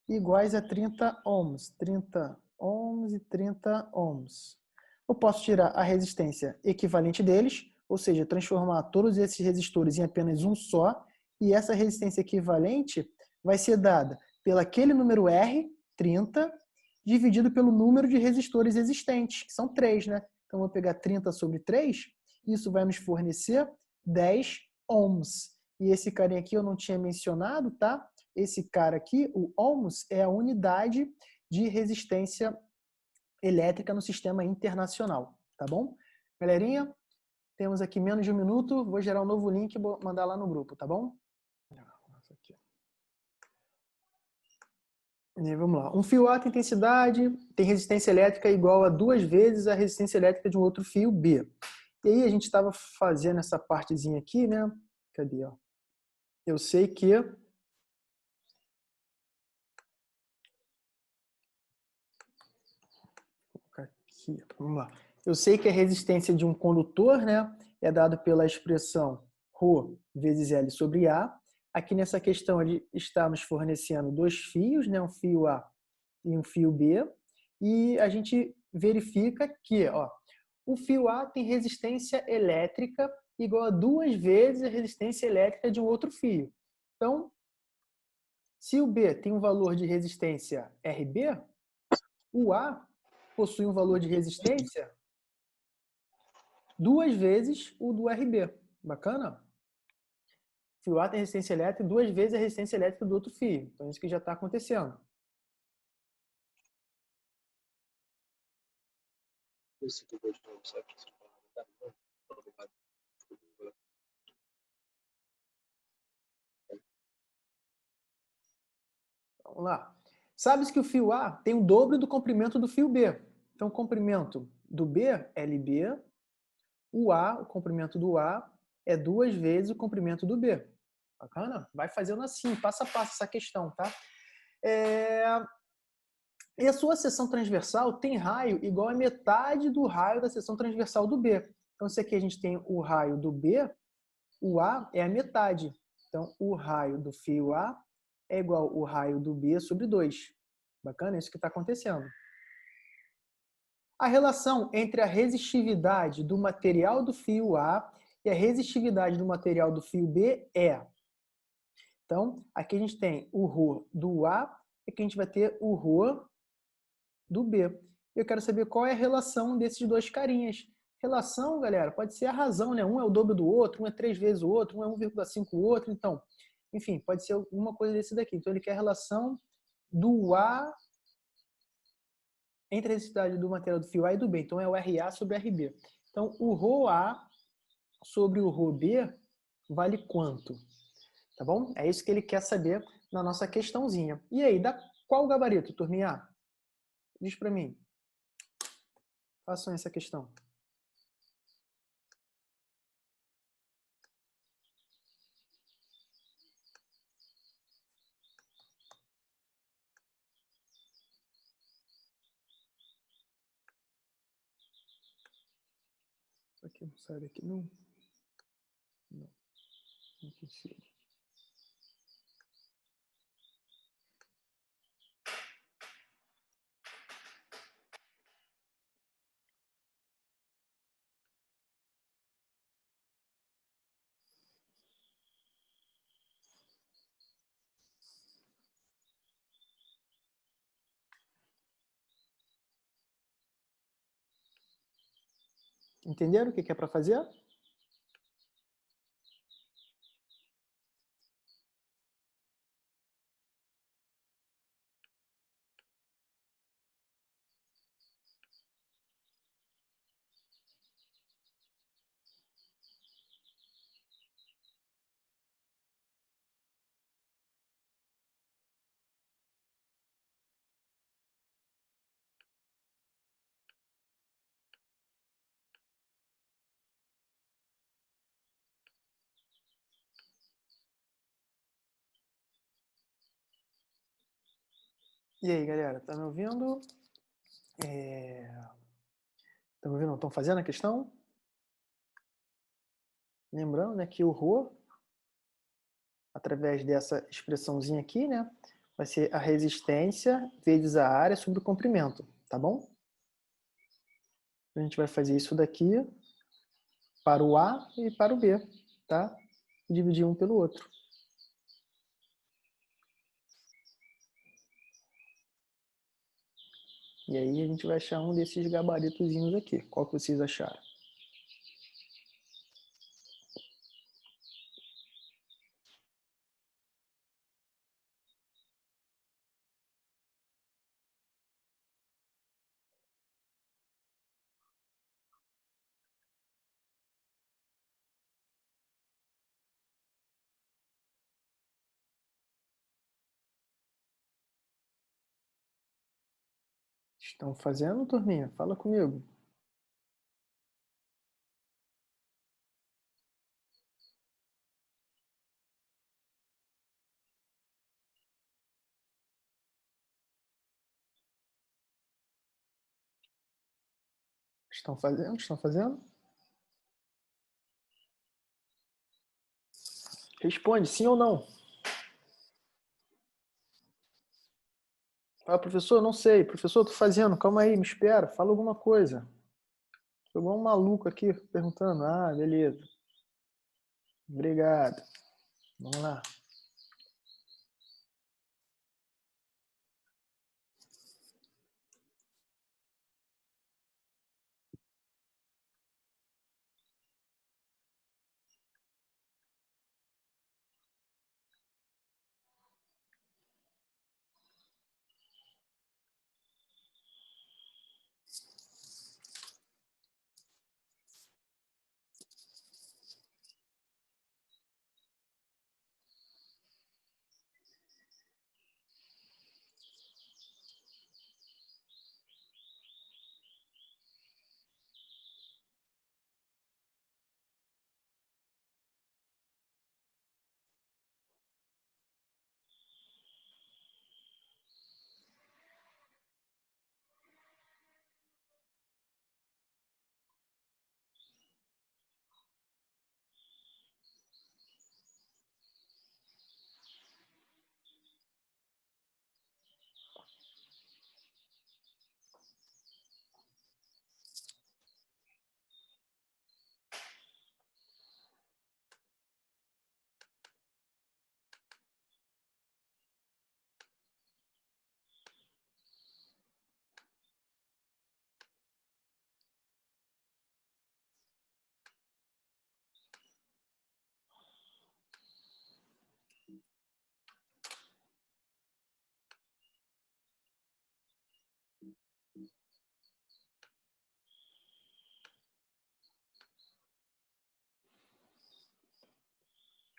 iguais a 30 ohms. 30 ohms e 30 ohms. Eu posso tirar a resistência equivalente deles, ou seja, transformar todos esses resistores em apenas um só, e essa resistência equivalente vai ser dada pelo aquele número R, 30, dividido pelo número de resistores existentes, que são 3, né? Então, eu vou pegar 30 sobre 3, isso vai nos fornecer 10 ohms. E esse carinha aqui eu não tinha mencionado, tá? Esse cara aqui, o ohms, é a unidade de resistência elétrica no sistema internacional, tá bom? Galerinha, temos aqui menos de um minuto, vou gerar um novo link e vou mandar lá no grupo, tá bom? E vamos lá. Um fio A tem intensidade, tem resistência elétrica igual a 2 vezes a resistência elétrica de um outro fio B. E aí a gente estava fazendo essa partezinha aqui, né? Cadê? Ó? Eu sei que aqui, vamos lá. Eu sei que a resistência de um condutor, né, é dado pela expressão ρ vezes L sobre A. Aqui nessa questão estamos fornecendo dois fios, né, um fio A e um fio B, e a gente verifica que, ó, o fio A tem resistência elétrica igual a 2 vezes a resistência elétrica de um outro fio. Então, se o B tem um valor de resistência RB, o A possui um valor de resistência 2 vezes o do RB. Bacana? O fio A tem resistência elétrica 2 vezes a resistência elétrica do outro fio. Então, isso que já está acontecendo. Vamos lá. Sabe-se que o fio A tem o dobro do comprimento do fio B. Então, o comprimento do B, LB, o A, o comprimento do A, é 2 vezes o comprimento do B. Bacana? Vai fazendo assim, passo a passo essa questão, tá? E a sua seção transversal tem raio igual a metade do raio da seção transversal do B. Então, se aqui a gente tem o raio do B, o A é a metade. Então, o raio do fio A é igual ao raio do B sobre 2. Bacana? É isso que está acontecendo. A relação entre a resistividade do material do fio A e a resistividade do material do fio B é... Então, aqui a gente tem o ρ do A e aqui a gente vai ter o ρ do B. Eu quero saber qual é a relação desses dois carinhas. Relação, galera, pode ser a razão, né? Um é o dobro do outro, um é 3 vezes o outro, um é 1,5 o outro. Então, enfim, pode ser alguma coisa desse daqui. Então, ele quer a relação do A entre a resistividade do material do fio A e do B. Então, é o RA sobre RB. Então, o ρA sobre o ρB vale quanto? Tá bom? É isso que ele quer saber na nossa questãozinha. E aí, dá qual o gabarito, turminha? Diz para mim. Façam essa questão. Aqui não sai daqui, não. Não, não consigo. Entenderam o que é para fazer? E aí, galera, tá me ouvindo? Estão me ouvindo? Estão fazendo a questão? Lembrando, né, que o ρ, através dessa expressãozinha aqui, né, vai ser a resistência vezes a área sobre o comprimento, tá bom? A gente vai fazer isso daqui para o A e para o B, tá? E dividir um pelo outro. E aí a gente vai achar um desses gabaritozinhos aqui. Qual que vocês acharam? Estão fazendo, turminha? Fala comigo. Estão fazendo? Estão fazendo? Responde, sim ou não. Ah, professor, não sei. Professor, tô fazendo. Calma aí, me espera. Fala alguma coisa. Tô igual um maluco aqui perguntando. Ah, beleza. Obrigado. Vamos lá.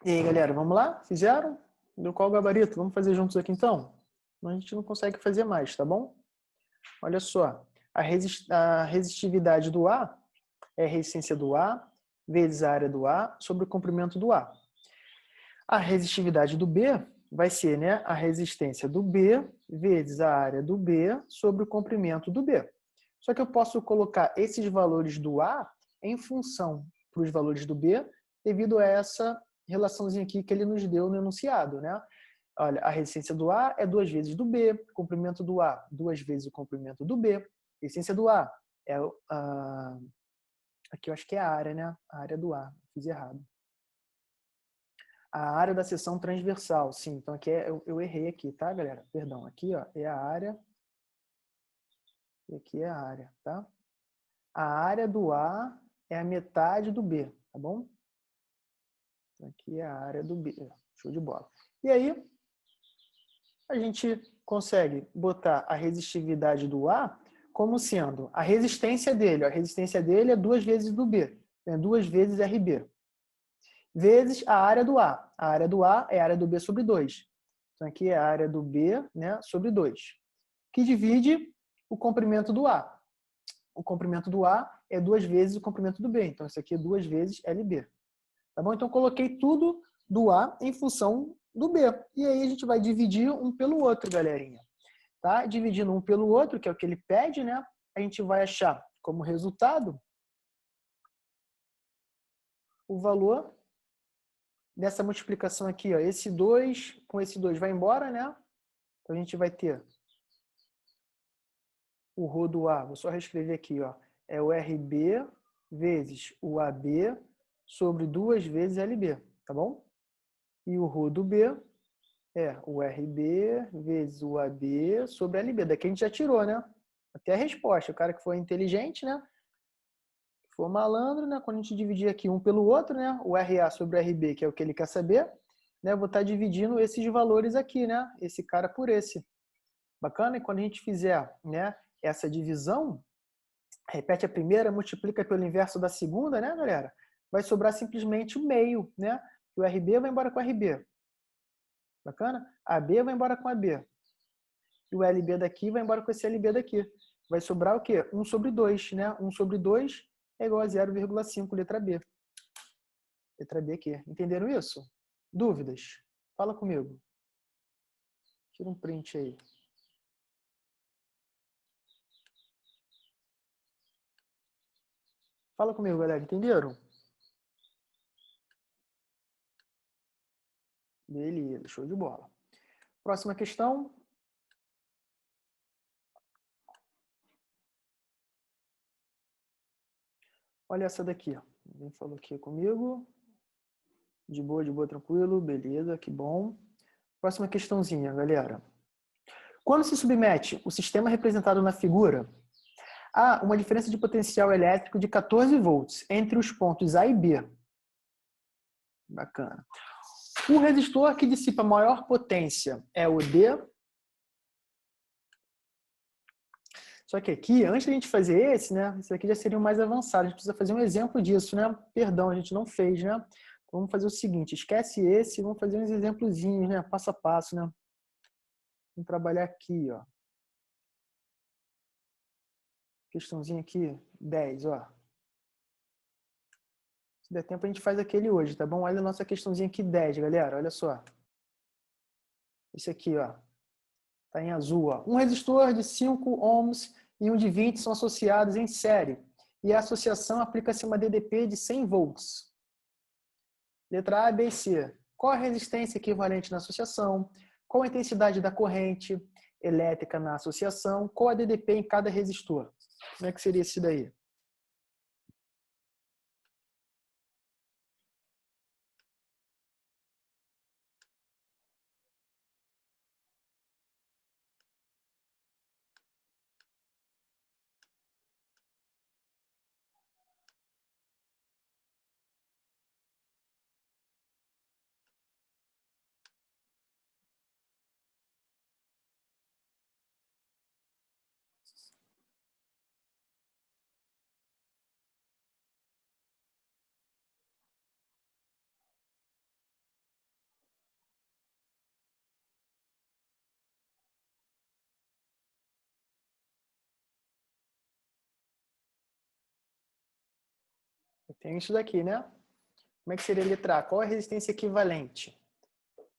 E aí, galera, vamos lá? Fizeram? Deu qual gabarito? Vamos fazer juntos aqui, então? Senão a gente não consegue fazer mais, tá bom? Olha só. A resistividade do A é a resistência do A vezes a área do A sobre o comprimento do A. A resistividade do B vai ser, né, a resistência do B vezes a área do B sobre o comprimento do B. Só que eu posso colocar esses valores do A em função para os valores do B, devido a essa relaçãozinha aqui que ele nos deu no enunciado, né? Olha, a resistência do A é 2 vezes do B, o comprimento do A 2 vezes o comprimento do B. A resistência do A é aqui eu acho que é a área, né? A área do A, fiz errado. A área da seção transversal, sim. Então aqui eu errei aqui, tá, galera? Perdão, aqui ó, é a área e aqui é a área, tá? A área do A é a metade do B, tá bom? Então aqui é a área do B, show de bola. E aí, a gente consegue botar a resistividade do A como sendo a resistência dele. A resistência dele é 2 vezes do B, é 2 vezes RB. Vezes a área do A. A área do A é a área do B sobre 2. Então aqui é a área do B, né, sobre 2. Que divide o comprimento do A. O comprimento do A é 2 vezes o comprimento do B. Então isso aqui é 2 vezes LB. Tá bom? Então coloquei tudo do A em função do B. E aí a gente vai dividir um pelo outro, galerinha. Tá? Dividindo um pelo outro, que é o que ele pede, né? A gente vai achar como resultado o valor dessa multiplicação aqui, ó. Esse 2 com esse 2 vai embora, né? Então a gente vai ter o ρ do A, vou só reescrever aqui, ó. É o RB vezes o AB sobre 2 vezes LB, tá bom? E o ρ do B é o RB vezes o AB sobre LB. Daqui a gente já tirou, né? Até a resposta. O cara que foi inteligente, né? Que foi malandro, né? Quando a gente dividir aqui um pelo outro, né? O RA sobre o RB, que é o que ele quer saber, né? Eu vou estar dividindo esses valores aqui, né? Esse cara por esse. Bacana? E quando a gente fizer, né, essa divisão, repete a primeira, multiplica pelo inverso da segunda, né, galera? Vai sobrar simplesmente o meio, né? O RB vai embora com o RB. Bacana? AB vai embora com AB. E o LB daqui vai embora com esse LB daqui. Vai sobrar o quê? 1 sobre 2, né? 1 sobre 2 é igual a 0,5, letra B. Letra B aqui. Entenderam isso? Dúvidas? Fala comigo. Tira um print aí. Fala comigo, galera. Entenderam? Beleza, show de bola. Próxima questão. Olha essa daqui. Alguém falou aqui comigo. De boa, tranquilo. Beleza, que bom. Próxima questãozinha, galera. Quando se submete o sistema representado na figura a uma diferença de potencial elétrico de 14 volts entre os pontos A e B. Bacana. O resistor que dissipa maior potência é o D. Só que aqui, antes da gente fazer esse, né? Esse aqui já seria o mais avançado. A gente precisa fazer um exemplo disso, né? Perdão, a gente não fez, né? Então, vamos fazer o seguinte, esquece esse, vamos fazer uns exemplozinhos, né? Passo a passo, né? Vamos trabalhar aqui, ó. Questãozinha aqui, 10, ó. Se der tempo, a gente faz aquele hoje, tá bom? Olha a nossa questãozinha aqui, 10, galera. Olha só. Esse aqui, ó. Tá em azul, ó. Um resistor de 5 ohms e um de 20 são associados em série. E a associação aplica-se uma DDP de 100 volts. Letra A, B e C. Qual a resistência equivalente na associação? Qual a intensidade da corrente elétrica na associação? Qual a DDP em cada resistor? Como é que seria esse daí? Eu tenho isso daqui, né? Como é que seria a letra A? Qual é a resistência equivalente?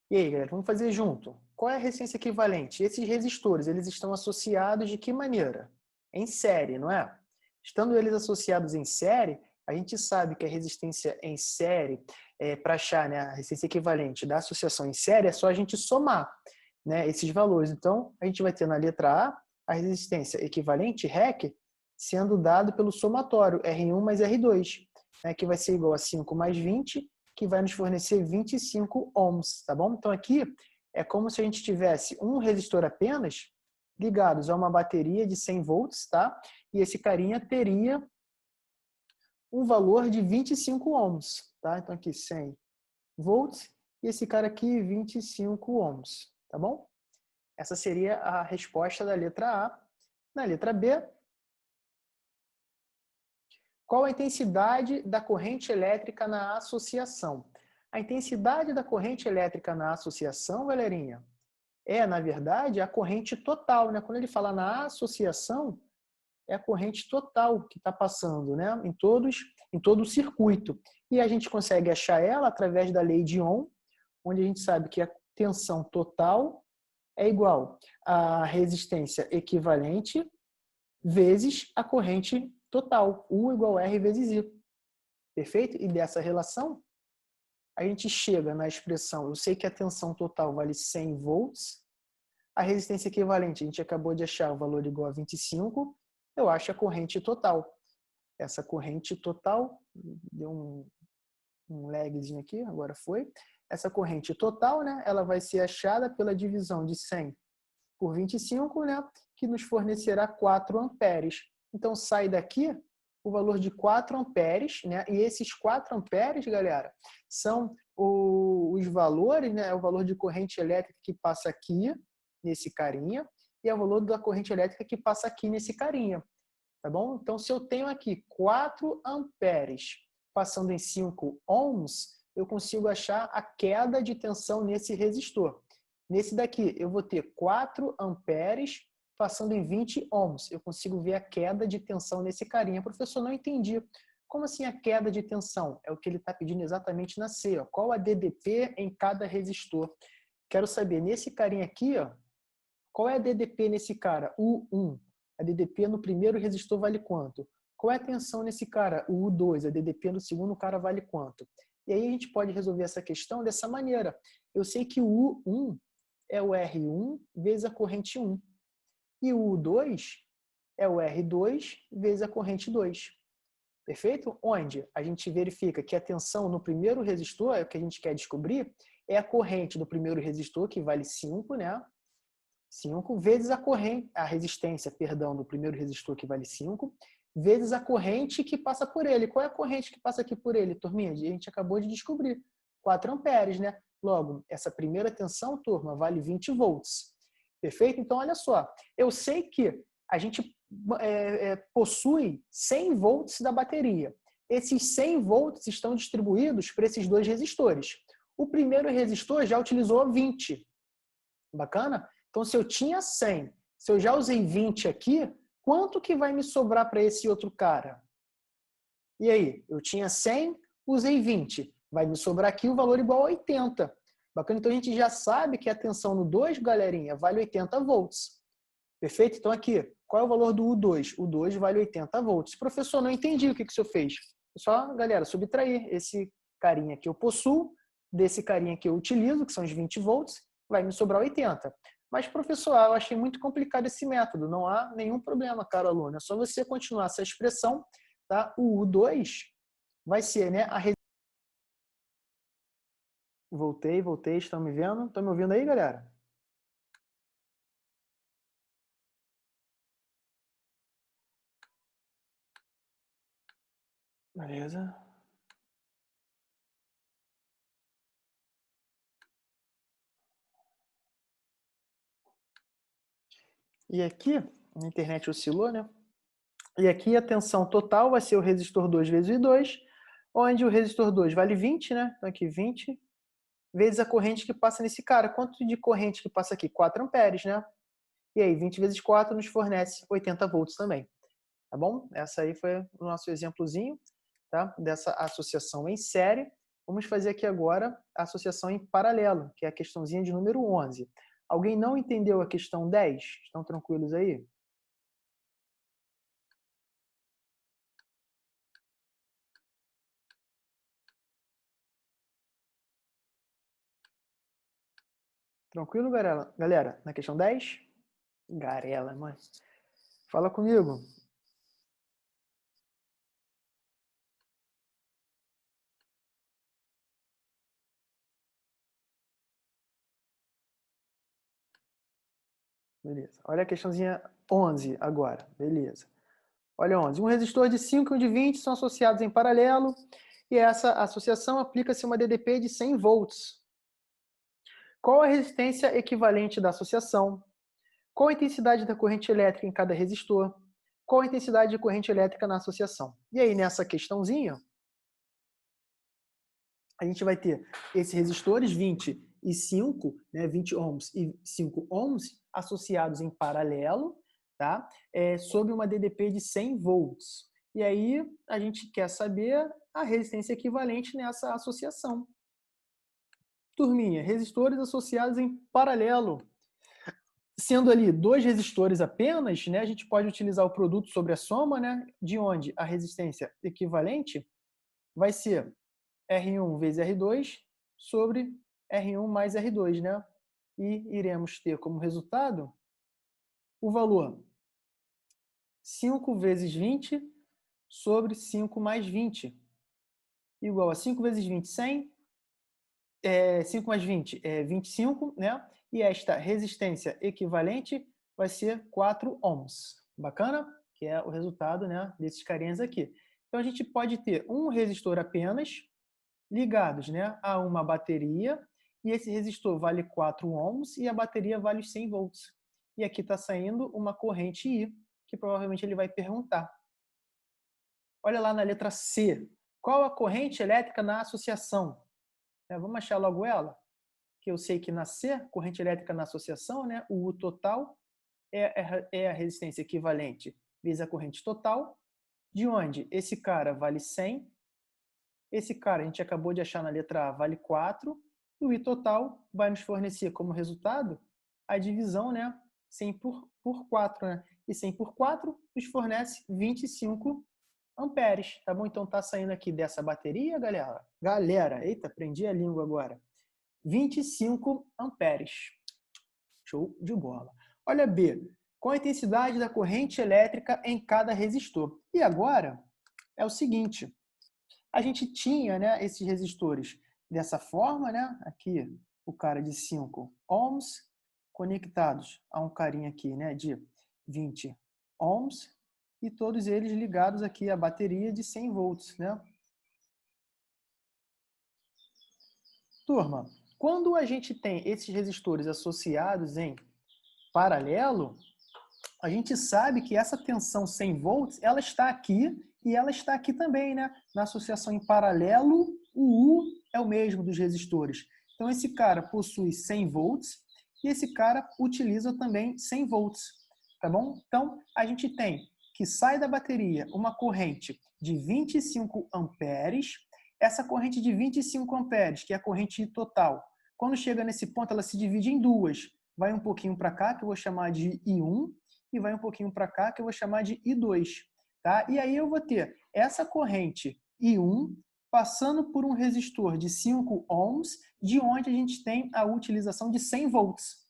E aí, galera, vamos fazer junto. Qual é a resistência equivalente? Esses resistores, eles estão associados de que maneira? Em série, não é? Estando eles associados em série, a gente sabe que a resistência em série, para achar, né, a resistência equivalente da associação em série, é só a gente somar, né, esses valores. Então, a gente vai ter na letra a resistência equivalente, REC, sendo dado pelo somatório R1 mais R2, né, que vai ser igual a 5 mais 20, que vai nos fornecer 25 ohms, tá bom? Então, aqui é como se a gente tivesse um resistor apenas ligados a uma bateria de 100 volts, tá? E esse carinha teria um valor de 25 ohms, tá? Então, aqui 100 volts e esse cara aqui 25 ohms, tá bom? Essa seria a resposta da letra A. Na letra B, qual a intensidade da corrente elétrica na associação? A intensidade da corrente elétrica na associação, galerinha, na verdade, a corrente total, né? Quando ele fala na associação, é a corrente total que está passando, né? em todo o circuito. E a gente consegue achar ela através da lei de Ohm, onde a gente sabe que a tensão total é igual à resistência equivalente vezes a corrente total, U igual a R vezes I. Perfeito? E dessa relação, a gente chega na expressão, eu sei que a tensão total vale 100 volts, a resistência equivalente, a gente acabou de achar o valor igual a 25, eu acho a corrente total. Essa corrente total, deu um lagzinho aqui, agora foi. Essa corrente total, né, ela vai ser achada pela divisão de 100 por 25, né, que nos fornecerá 4 amperes. Então, sai daqui o valor de 4 amperes, né, e esses 4 amperes, galera, são os valores, né, é o valor de corrente elétrica que passa aqui, nesse carinha, e é o valor da corrente elétrica que passa aqui nesse carinha. Tá bom? Então, se eu tenho aqui 4 amperes passando em 5 ohms, eu consigo achar a queda de tensão nesse resistor. Nesse daqui, eu vou ter 4 amperes passando em 20 ohms. Eu consigo ver a queda de tensão nesse carinha. Professor, não entendi. Como assim a queda de tensão? É o que ele está pedindo exatamente na C. Ó. Qual a DDP em cada resistor? Quero saber, nesse carinha aqui, ó, qual é a DDP nesse cara? U1. A DDP no primeiro resistor vale quanto? Qual é a tensão nesse cara? O U2. A DDP no segundo cara vale quanto? E aí a gente pode resolver essa questão dessa maneira. Eu sei que o U1 é o R1 vezes a corrente 1. E o U2 é o R2 vezes a corrente 2. Perfeito? Onde a gente verifica que a tensão no primeiro resistor, é o que a gente quer descobrir, é a corrente do primeiro resistor, que vale 5, né? 5 vezes a resistência, perdão, do primeiro resistor, que vale 5, vezes a corrente que passa por ele. Qual é a corrente que passa aqui por ele, turminha? A gente acabou de descobrir. 4 amperes, né? Logo, essa primeira tensão, turma, vale 20 volts. Perfeito? Então, olha só. Eu sei que a gente possui 100 volts da bateria. Esses 100 volts estão distribuídos para esses dois resistores. O primeiro resistor já utilizou 20. Bacana? Então, se eu tinha 100, se eu já usei 20 aqui, quanto que vai me sobrar para esse outro cara? E aí? Eu tinha 100, usei 20. Vai me sobrar aqui o valor igual a 80. Bacana? Então, a gente já sabe que a tensão no 2, galerinha, vale 80 volts. Perfeito? Então, aqui, qual é o valor do U2? O 2 vale 80 volts. Professor, não entendi o que o senhor fez. Só, galera, subtrair esse carinha que eu possuo, desse carinha que eu utilizo, que são os 20 volts, vai me sobrar 80. Mas, professor, eu achei muito complicado esse método. Não há nenhum problema, caro aluno. É só você continuar essa expressão, tá? O U2 vai ser, né? Voltei. Estão me vendo? Estão me ouvindo aí, galera? Beleza. E aqui, a internet oscilou, né? E aqui a tensão total vai ser o resistor 2 vezes 2, onde o resistor 2 vale 20, né? Então aqui 20, vezes a corrente que passa nesse cara. Quanto de corrente que passa aqui? 4 amperes, né? E aí, 20 vezes 4 nos fornece 80 volts também. Tá bom? Essa aí foi o nosso exemplozinho, tá? Dessa associação em série. Vamos fazer aqui agora a associação em paralelo, que é a questãozinha de número 11. Alguém não entendeu a questão 10? Estão tranquilos aí? Tranquilo, galera? Galera, na questão 10? Garela, mãe. Fala comigo. Beleza. Olha a questãozinha 11 agora. Beleza. Olha 11. Um resistor de 5 e um de 20 são associados em paralelo e essa associação aplica-se uma DDP de 100 volts. Qual a resistência equivalente da associação? Qual a intensidade da corrente elétrica em cada resistor? Qual a intensidade de corrente elétrica na associação? E aí, nessa questãozinha, a gente vai ter esses resistores 20 e 5, né, 20 ohms e 5 ohms, associados em paralelo, tá? Sob uma DDP de 100 volts. E aí, a gente quer saber a resistência equivalente nessa associação. Turminha, resistores associados em paralelo. Sendo ali 2 resistores apenas, né, a gente pode utilizar o produto sobre a soma, né, de onde a resistência equivalente vai ser R1 vezes R2 sobre R1 mais R2, né? E iremos ter como resultado o valor 5 vezes 20 sobre 5 mais 20, igual a 5 vezes 20, 100. 5 mais 20 é 25, né? E esta resistência equivalente vai ser 4 ohms. Bacana? Que é o resultado, né, desses carinhas aqui. Então, a gente pode ter um resistor apenas, ligados, né, a uma bateria, e esse resistor vale 4 ohms e a bateria vale 100 volts. E aqui está saindo uma corrente I, que provavelmente ele vai perguntar. Olha lá na letra C. Qual a corrente elétrica na associação? Vamos achar logo ela, que eu sei que na C, corrente elétrica na associação, né, o U total é a resistência equivalente vezes a corrente total, de onde esse cara vale 100, esse cara a gente acabou de achar na letra A vale 4, e o I total vai nos fornecer como resultado a divisão, né, 100 por 4, né, e 100 por 4 nos fornece 25 amperes, tá bom? Então tá saindo aqui dessa bateria, galera. Eita, prendi a língua agora. 25 amperes. Show de bola. Olha B. Qual a intensidade da corrente elétrica em cada resistor? E agora é o seguinte. A gente tinha, né, esses resistores dessa forma, né? Aqui o cara de 5 ohms conectados a um carinha aqui, né, de 20 ohms. E todos eles ligados aqui à bateria de 100 volts, né? Turma, quando a gente tem esses resistores associados em paralelo, a gente sabe que essa tensão 100 volts, ela está aqui e ela está aqui também, né? Na associação em paralelo, o U é o mesmo dos resistores. Então, esse cara possui 100 volts e esse cara utiliza também 100 volts, tá bom? Então, a gente tem que sai da bateria uma corrente de 25 amperes. Essa corrente de 25 amperes, que é a corrente total, quando chega nesse ponto, ela se divide em duas. Vai um pouquinho para cá, que eu vou chamar de I1, e vai um pouquinho para cá, que eu vou chamar de I2. Tá? E aí eu vou ter essa corrente I1 passando por um resistor de 5 ohms, de onde a gente tem a utilização de 100 volts.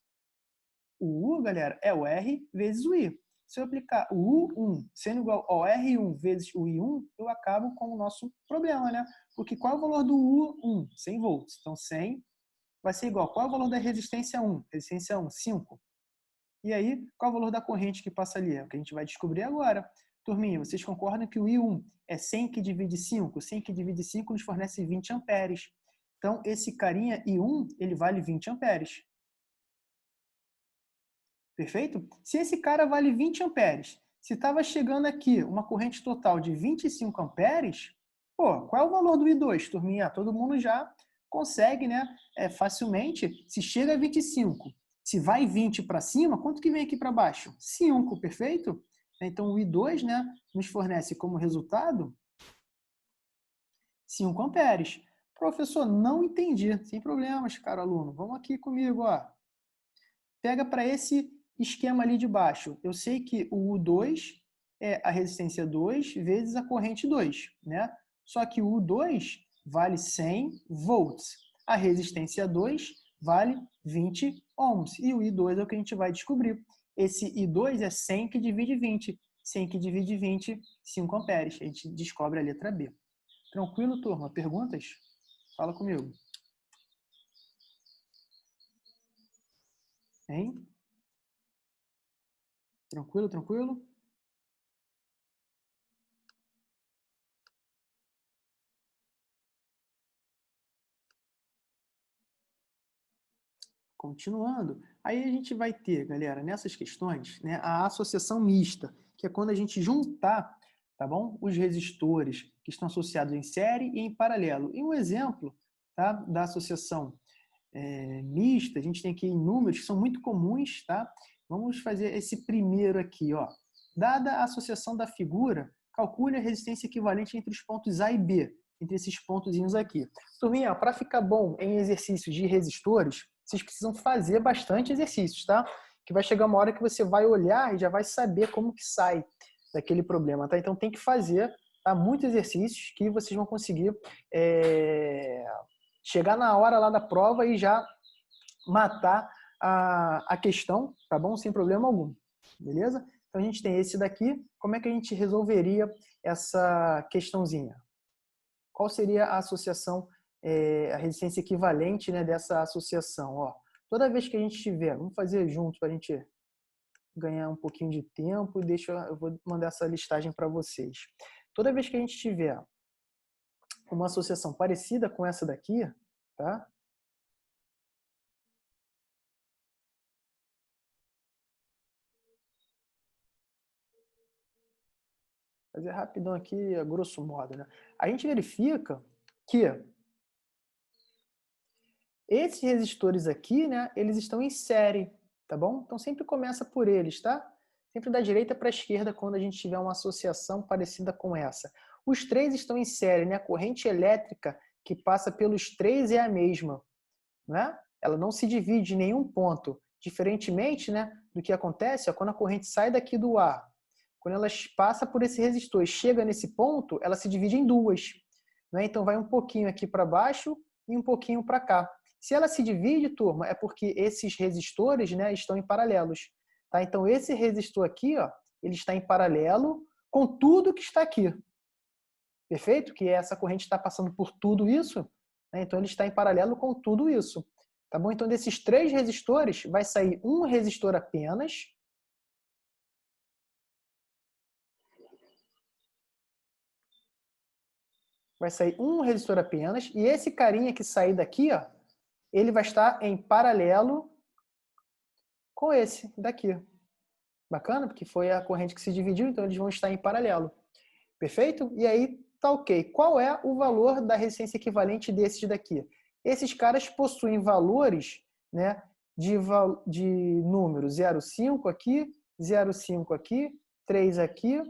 O U, galera, é o R vezes o I. Se eu aplicar o U1 sendo igual ao R1 vezes o I1, eu acabo com o nosso problema, né? Porque qual é o valor do U1? 100 volts. Então, 100 vai ser igual. Qual é o valor da resistência 1? Resistência 1, 5. E aí, qual é o valor da corrente que passa ali? É o que a gente vai descobrir agora. Turminha, vocês concordam que o I1 é 100 que divide 5? 100 que divide 5 nos fornece 20 amperes. Então, esse carinha I1, ele vale 20 amperes. Perfeito? Se esse cara vale 20 amperes, se estava chegando aqui uma corrente total de 25 amperes, pô, qual é o valor do I2, turminha? Todo mundo já consegue, né? Facilmente. Se chega a 25, se vai 20 para cima, quanto que vem aqui para baixo? 5, perfeito? Então, o I2, né, nos fornece como resultado 5 amperes. Professor, não entendi. Sem problemas, caro aluno. Vamos aqui comigo, ó. Pega para esse esquema ali de baixo. Eu sei que o U2 é a resistência 2 vezes a corrente 2, né? Só que o U2 vale 100 volts. A resistência 2 vale 20 ohms. E o I2 é o que a gente vai descobrir. Esse I2 é 100 que divide 20. 100 que divide 20, 5 amperes. A gente descobre a letra B. Tranquilo, turma? Perguntas? Fala comigo. Hein? Tranquilo, tranquilo? Continuando, aí a gente vai ter, galera, nessas questões, né, a associação mista, que é quando a gente juntar, tá bom, os resistores que estão associados em série e em paralelo. E um exemplo, tá, da associação mista, a gente tem aqui números que são muito comuns, tá? Vamos fazer esse primeiro aqui, ó. Dada a associação da figura, calcule a resistência equivalente entre os pontos A e B, entre esses pontozinhos aqui. Turminha, para ficar bom em exercícios de resistores, vocês precisam fazer bastante exercícios, tá? Que vai chegar uma hora que você vai olhar e já vai saber como que sai daquele problema, tá? Então tem que fazer, tá, muitos exercícios que vocês vão conseguir chegar na hora lá da prova e já matar a questão, tá bom? Sem problema algum, beleza? Então a gente tem esse daqui. Como é que a gente resolveria essa questãozinha? Qual seria a associação, a resistência equivalente, né, dessa associação? Ó, toda vez que a gente tiver, vamos fazer junto para a gente ganhar um pouquinho de tempo e eu vou mandar essa listagem para vocês. Toda vez que a gente tiver uma associação parecida com essa daqui, tá? Fazer rapidão aqui, a grosso modo, né? A gente verifica que esses resistores aqui, né, eles estão em série, tá bom? Então sempre começa por eles, tá? Sempre da direita para a esquerda quando a gente tiver uma associação parecida com essa. Os três estão em série, né? A corrente elétrica que passa pelos três é a mesma, né? Ela não se divide em nenhum ponto. Diferentemente, né, do que acontece, ó, quando a corrente sai daqui do A, quando ela passa por esse resistor e chega nesse ponto, ela se divide em duas, né? Então vai um pouquinho aqui para baixo e um pouquinho para cá. Se ela se divide, turma, é porque esses resistores, né, estão em paralelos. Tá? Então esse resistor aqui, ó, ele está em paralelo com tudo que está aqui. Perfeito? Que essa corrente está passando por tudo isso, né? Então ele está em paralelo com tudo isso. Tá bom? Então desses três resistores vai sair um resistor apenas. Vai sair um resistor apenas, e esse carinha que sair daqui, ó, ele vai estar em paralelo com esse daqui. Bacana? Porque foi a corrente que se dividiu, então eles vão estar em paralelo. Perfeito? E aí, tá ok. Qual é o valor da resistência equivalente desses daqui? Esses caras possuem valores, né, de número 0,5 aqui, 0,5 aqui, 3 aqui,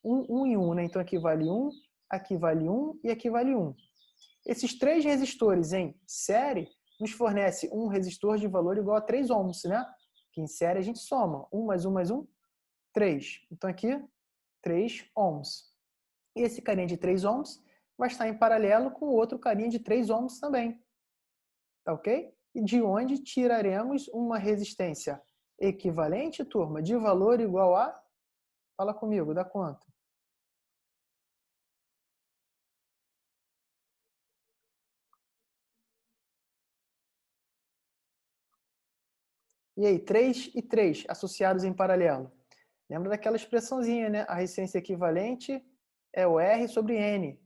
1 e 1. Né? Então aqui vale 1, aqui vale 1 e aqui vale 1. Esses três resistores em série nos fornece um resistor de valor igual a 3 ohms, né? Que em série a gente soma. 1 mais 1 mais 1, 3. Então aqui, 3 ohms. E esse carinha de 3 ohms vai estar em paralelo com o outro carinha de 3 ohms também. Tá ok? E de onde tiraremos uma resistência equivalente, turma, de valor igual a... Fala comigo, dá quanto? E aí, 3 e 3 associados em paralelo. Lembra daquela expressãozinha, né? A resistência equivalente é o R sobre N,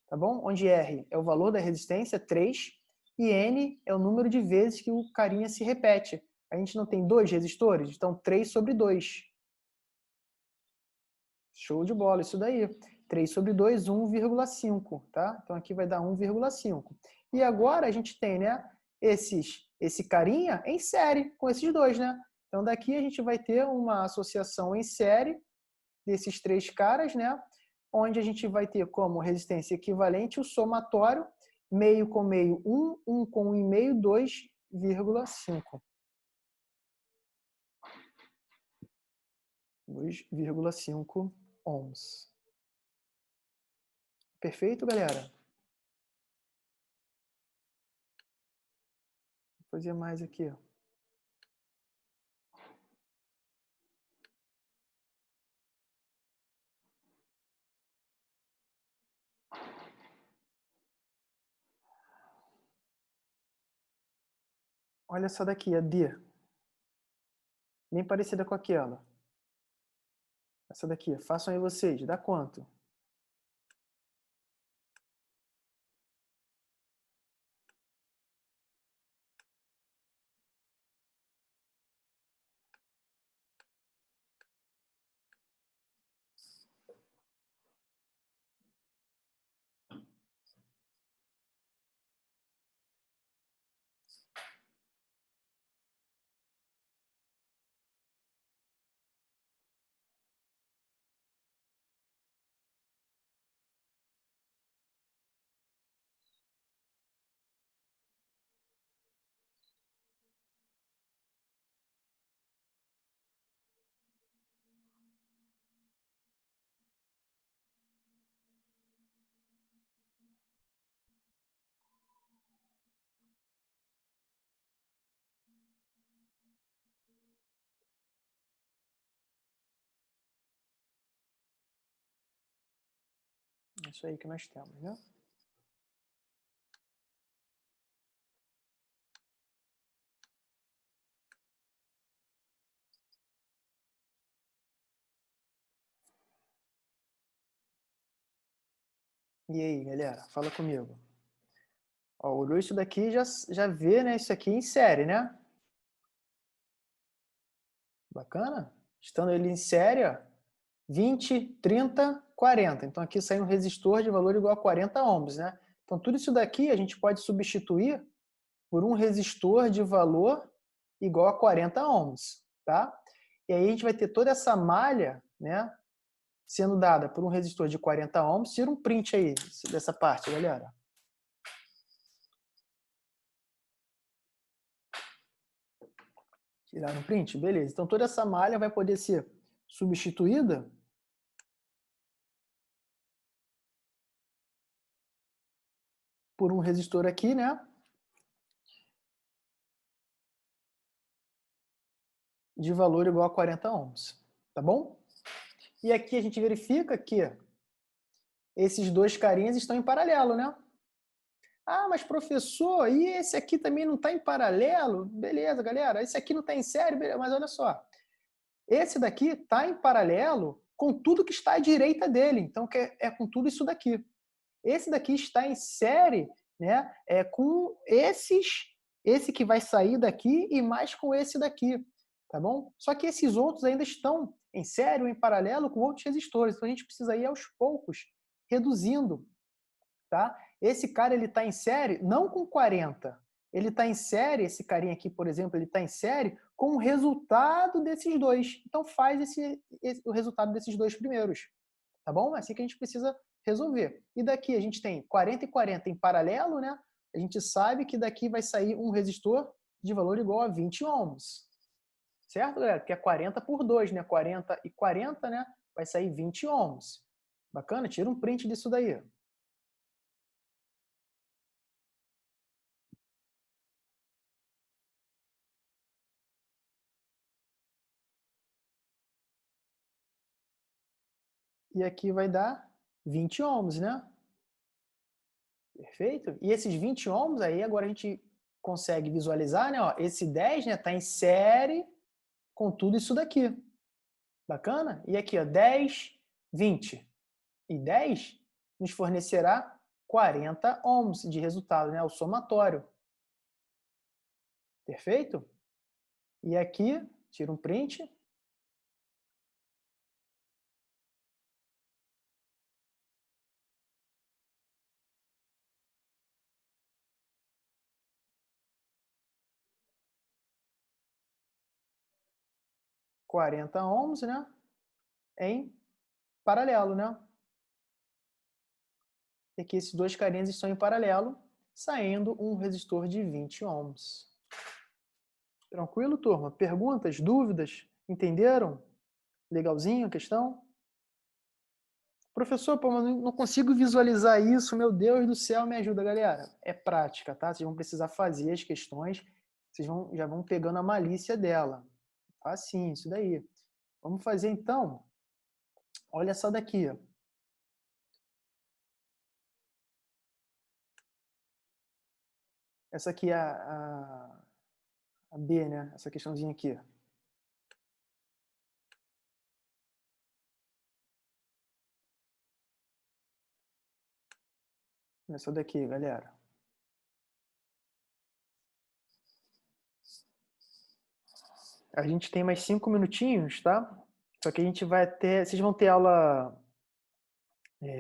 tá bom? Onde R é o valor da resistência, 3, e N é o número de vezes que o carinha se repete. A gente não tem dois resistores? Então, 3 sobre 2. Show de bola, isso daí. 3 sobre 2, 1,5, tá? Então, aqui vai dar 1,5. E agora a gente tem, né, esse carinha em série com esses dois, né? Então, daqui a gente vai ter uma associação em série desses três caras, né? Onde a gente vai ter como resistência equivalente o somatório, meio com meio, 1, 1 com 1,5, 2,5. 2,5 ohms. Perfeito, galera? fazer mais aqui, ó. Olha essa daqui, a D. Bem parecida com aquela. Essa daqui, façam aí vocês. Dá quanto? É isso aí que nós temos, né? E aí, galera? Fala comigo. Ó, olhou isso daqui, já vê, né, isso aqui em série, né? Bacana? Estando ele em série, ó, 20, 30, 40. Então aqui sai um resistor de valor igual a 40 ohms, né? Então tudo isso daqui a gente pode substituir por um resistor de valor igual a 40 ohms, tá? E aí a gente vai ter toda essa malha, né, sendo dada por um resistor de 40 ohms. Tira um print aí dessa parte, galera. Tirar um print? Beleza. Então toda essa malha vai poder ser substituída por um resistor aqui, né? De valor igual a 40 ohms, tá bom? E aqui a gente verifica que esses dois carinhas estão em paralelo, né? Ah, mas professor, e esse aqui também não está em paralelo? Beleza, galera. Esse aqui não está em série, beleza, mas olha só. Esse daqui está em paralelo com tudo que está à direita dele. Então, é com tudo isso daqui. Esse daqui está em série, né? É com esse que vai sair daqui e mais com esse daqui, tá bom? Só que esses outros ainda estão em série ou em paralelo com outros resistores. Então, a gente precisa ir aos poucos reduzindo, tá? Esse cara, ele está em série não com 40. Ele está em série, esse carinha aqui, por exemplo, ele está em série com o resultado desses dois. Então, faz o resultado desses dois primeiros, tá bom? É assim que a gente precisa resolver. E daqui a gente tem 40 e 40 em paralelo, né? A gente sabe que daqui vai sair um resistor de valor igual a 20 ohms. Certo, galera? Porque é 40 por 2, né? 40 e 40, né? Vai sair 20 ohms. Bacana? Tira um print disso daí. E aqui vai dar 20 ohms, né? Perfeito? E esses 20 ohms aí, agora a gente consegue visualizar, né? Ó, esse 10, né, tá em série com tudo isso daqui. Bacana? E aqui, ó, 10, 20 e 10 nos fornecerá 40 ohms de resultado, né? O somatório. Perfeito? E aqui, tira um print. $40 ohms, né? Em paralelo, né? E aqui esses dois carinhas estão em paralelo, saindo um resistor de 20 ohms. Tranquilo, turma? Perguntas, dúvidas? Entenderam? Legalzinho a questão? Professor, pô, mas não consigo visualizar isso, meu Deus do céu, me ajuda, galera. É prática, tá? Vocês vão precisar fazer as questões Vocês já vão pegando a malícia dela. Facinho, isso daí. Vamos fazer, então, olha essa daqui, ó. Essa aqui é a B, né? Essa questãozinha aqui. Essa daqui, galera. A gente tem mais 5 minutinhos, tá? Só que a gente vai ter... Vocês vão ter aula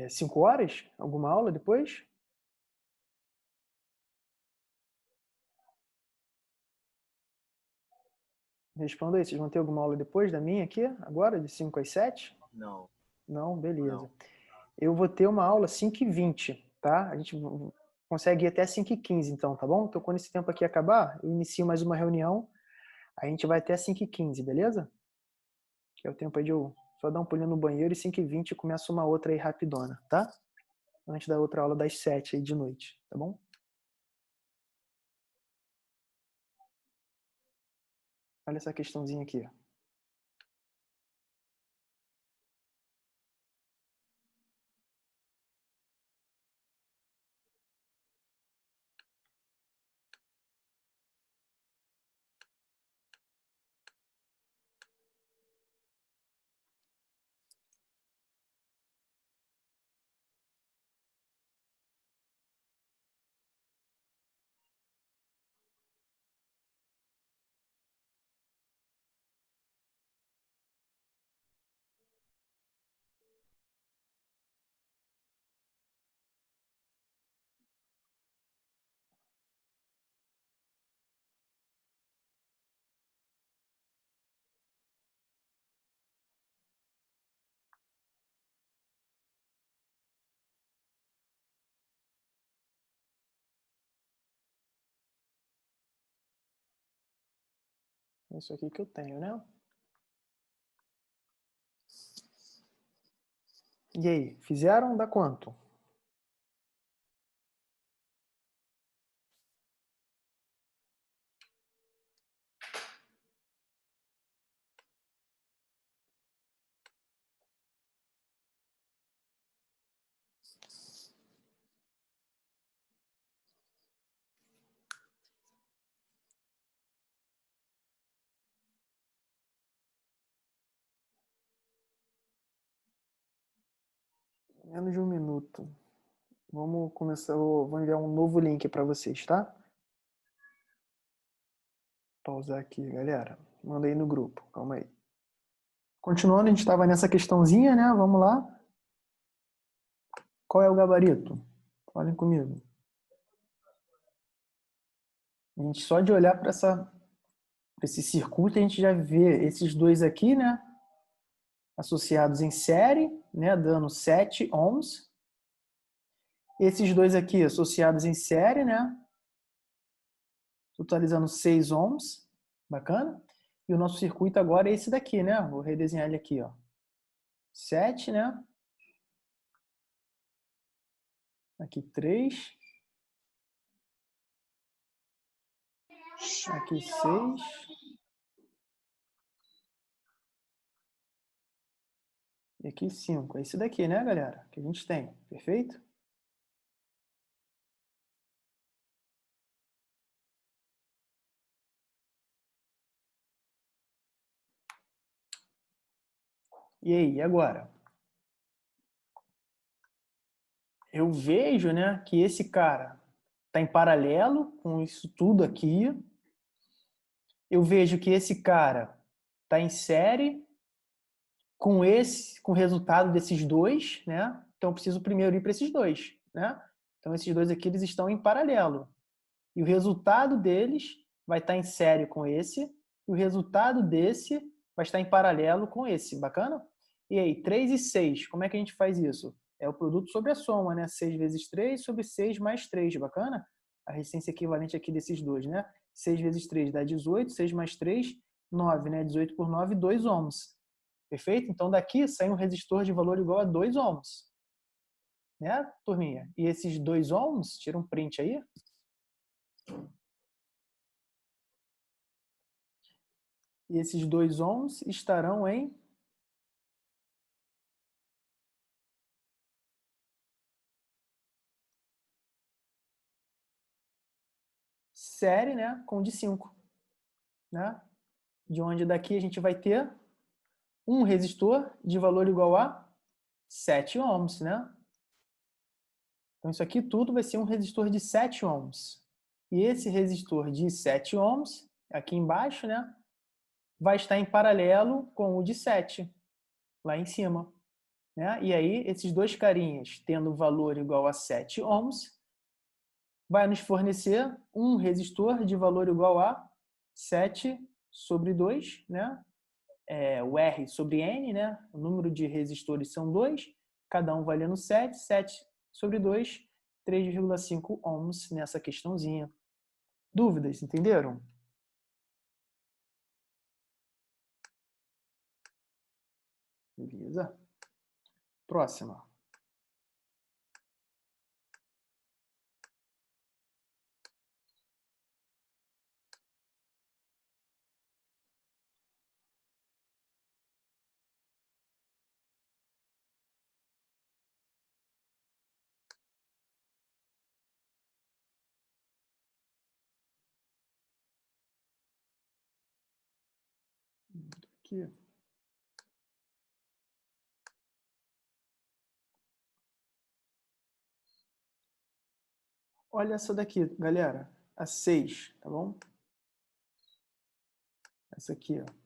5 horas? Alguma aula depois? Responda aí. Vocês vão ter alguma aula depois da minha aqui? Agora, de 5 às 7? Não. Não? Beleza. Não. Eu vou ter uma aula 5h20, tá? A gente consegue ir até 5h15, então, tá bom? Então, quando esse tempo aqui acabar, eu inicio mais uma reunião. A gente vai até 5h15, beleza? Que é o tempo aí de eu só dar um pulinho no banheiro e 5h20 eu começo uma outra aí rapidona, tá? Antes da outra aula das 7 aí de noite, tá bom? Olha essa questãozinha aqui. É isso aqui que eu tenho, né? E aí, fizeram? Dá quanto? Menos de 1 minuto. Vamos começar, vou enviar um novo link para vocês, tá? Pausar aqui, galera. Manda aí no grupo, calma aí. Continuando, a gente estava nessa questãozinha, né? Vamos lá. Qual é o gabarito? Falem comigo. A gente só de olhar para esse circuito, a gente já vê esses dois aqui, né? Associados em série, né? Dando 7 ohms. Esses dois aqui associados em série, né? Totalizando 6 ohms. Bacana? E o nosso circuito agora é esse daqui, né? Vou redesenhar ele aqui, ó. 7, né? Aqui 3. Aqui 6. E aqui 5. É esse daqui, né, galera? Que a gente tem. Perfeito? E aí, agora? Eu vejo, né, que esse cara está em paralelo com isso tudo aqui. Eu vejo que esse cara está em série com o resultado desses dois, né? Então eu preciso primeiro ir para esses dois, né? Então esses dois aqui eles estão em paralelo. E o resultado deles vai estar em série com esse, e o resultado desse vai estar em paralelo com esse. Bacana? E aí, 3 e 6, como é que a gente faz isso? É o produto sobre a soma, né? 6 vezes 3 sobre 6 mais 3, bacana? A resistência equivalente aqui desses dois, né? 6 vezes 3 dá 18, 6 mais 3, 9, né? 18 por 9, 2 ohms. Perfeito? Então daqui sai um resistor de valor igual a 2 ohms. Né, turminha? E esses 2 ohms, tira um print aí. E esses 2 ohms estarão em série, né, com o de 5. Né? De onde daqui a gente vai ter um resistor de valor igual a 7 ohms. Né? Então, isso aqui tudo vai ser um resistor de 7 ohms. E esse resistor de 7 ohms, aqui embaixo, né, vai estar em paralelo com o de 7, lá em cima. Né? E aí, esses dois carinhas, tendo valor igual a 7 ohms, vai nos fornecer um resistor de valor igual a 7 sobre 2, né? O R sobre N, né? O número de resistores são 2, cada um valendo 7, 7 sobre 2, 3,5 ohms nessa questãozinha. Dúvidas, entenderam? Beleza. Próxima. Aqui. Olha essa daqui, galera. A 6, tá bom? Essa aqui, ó.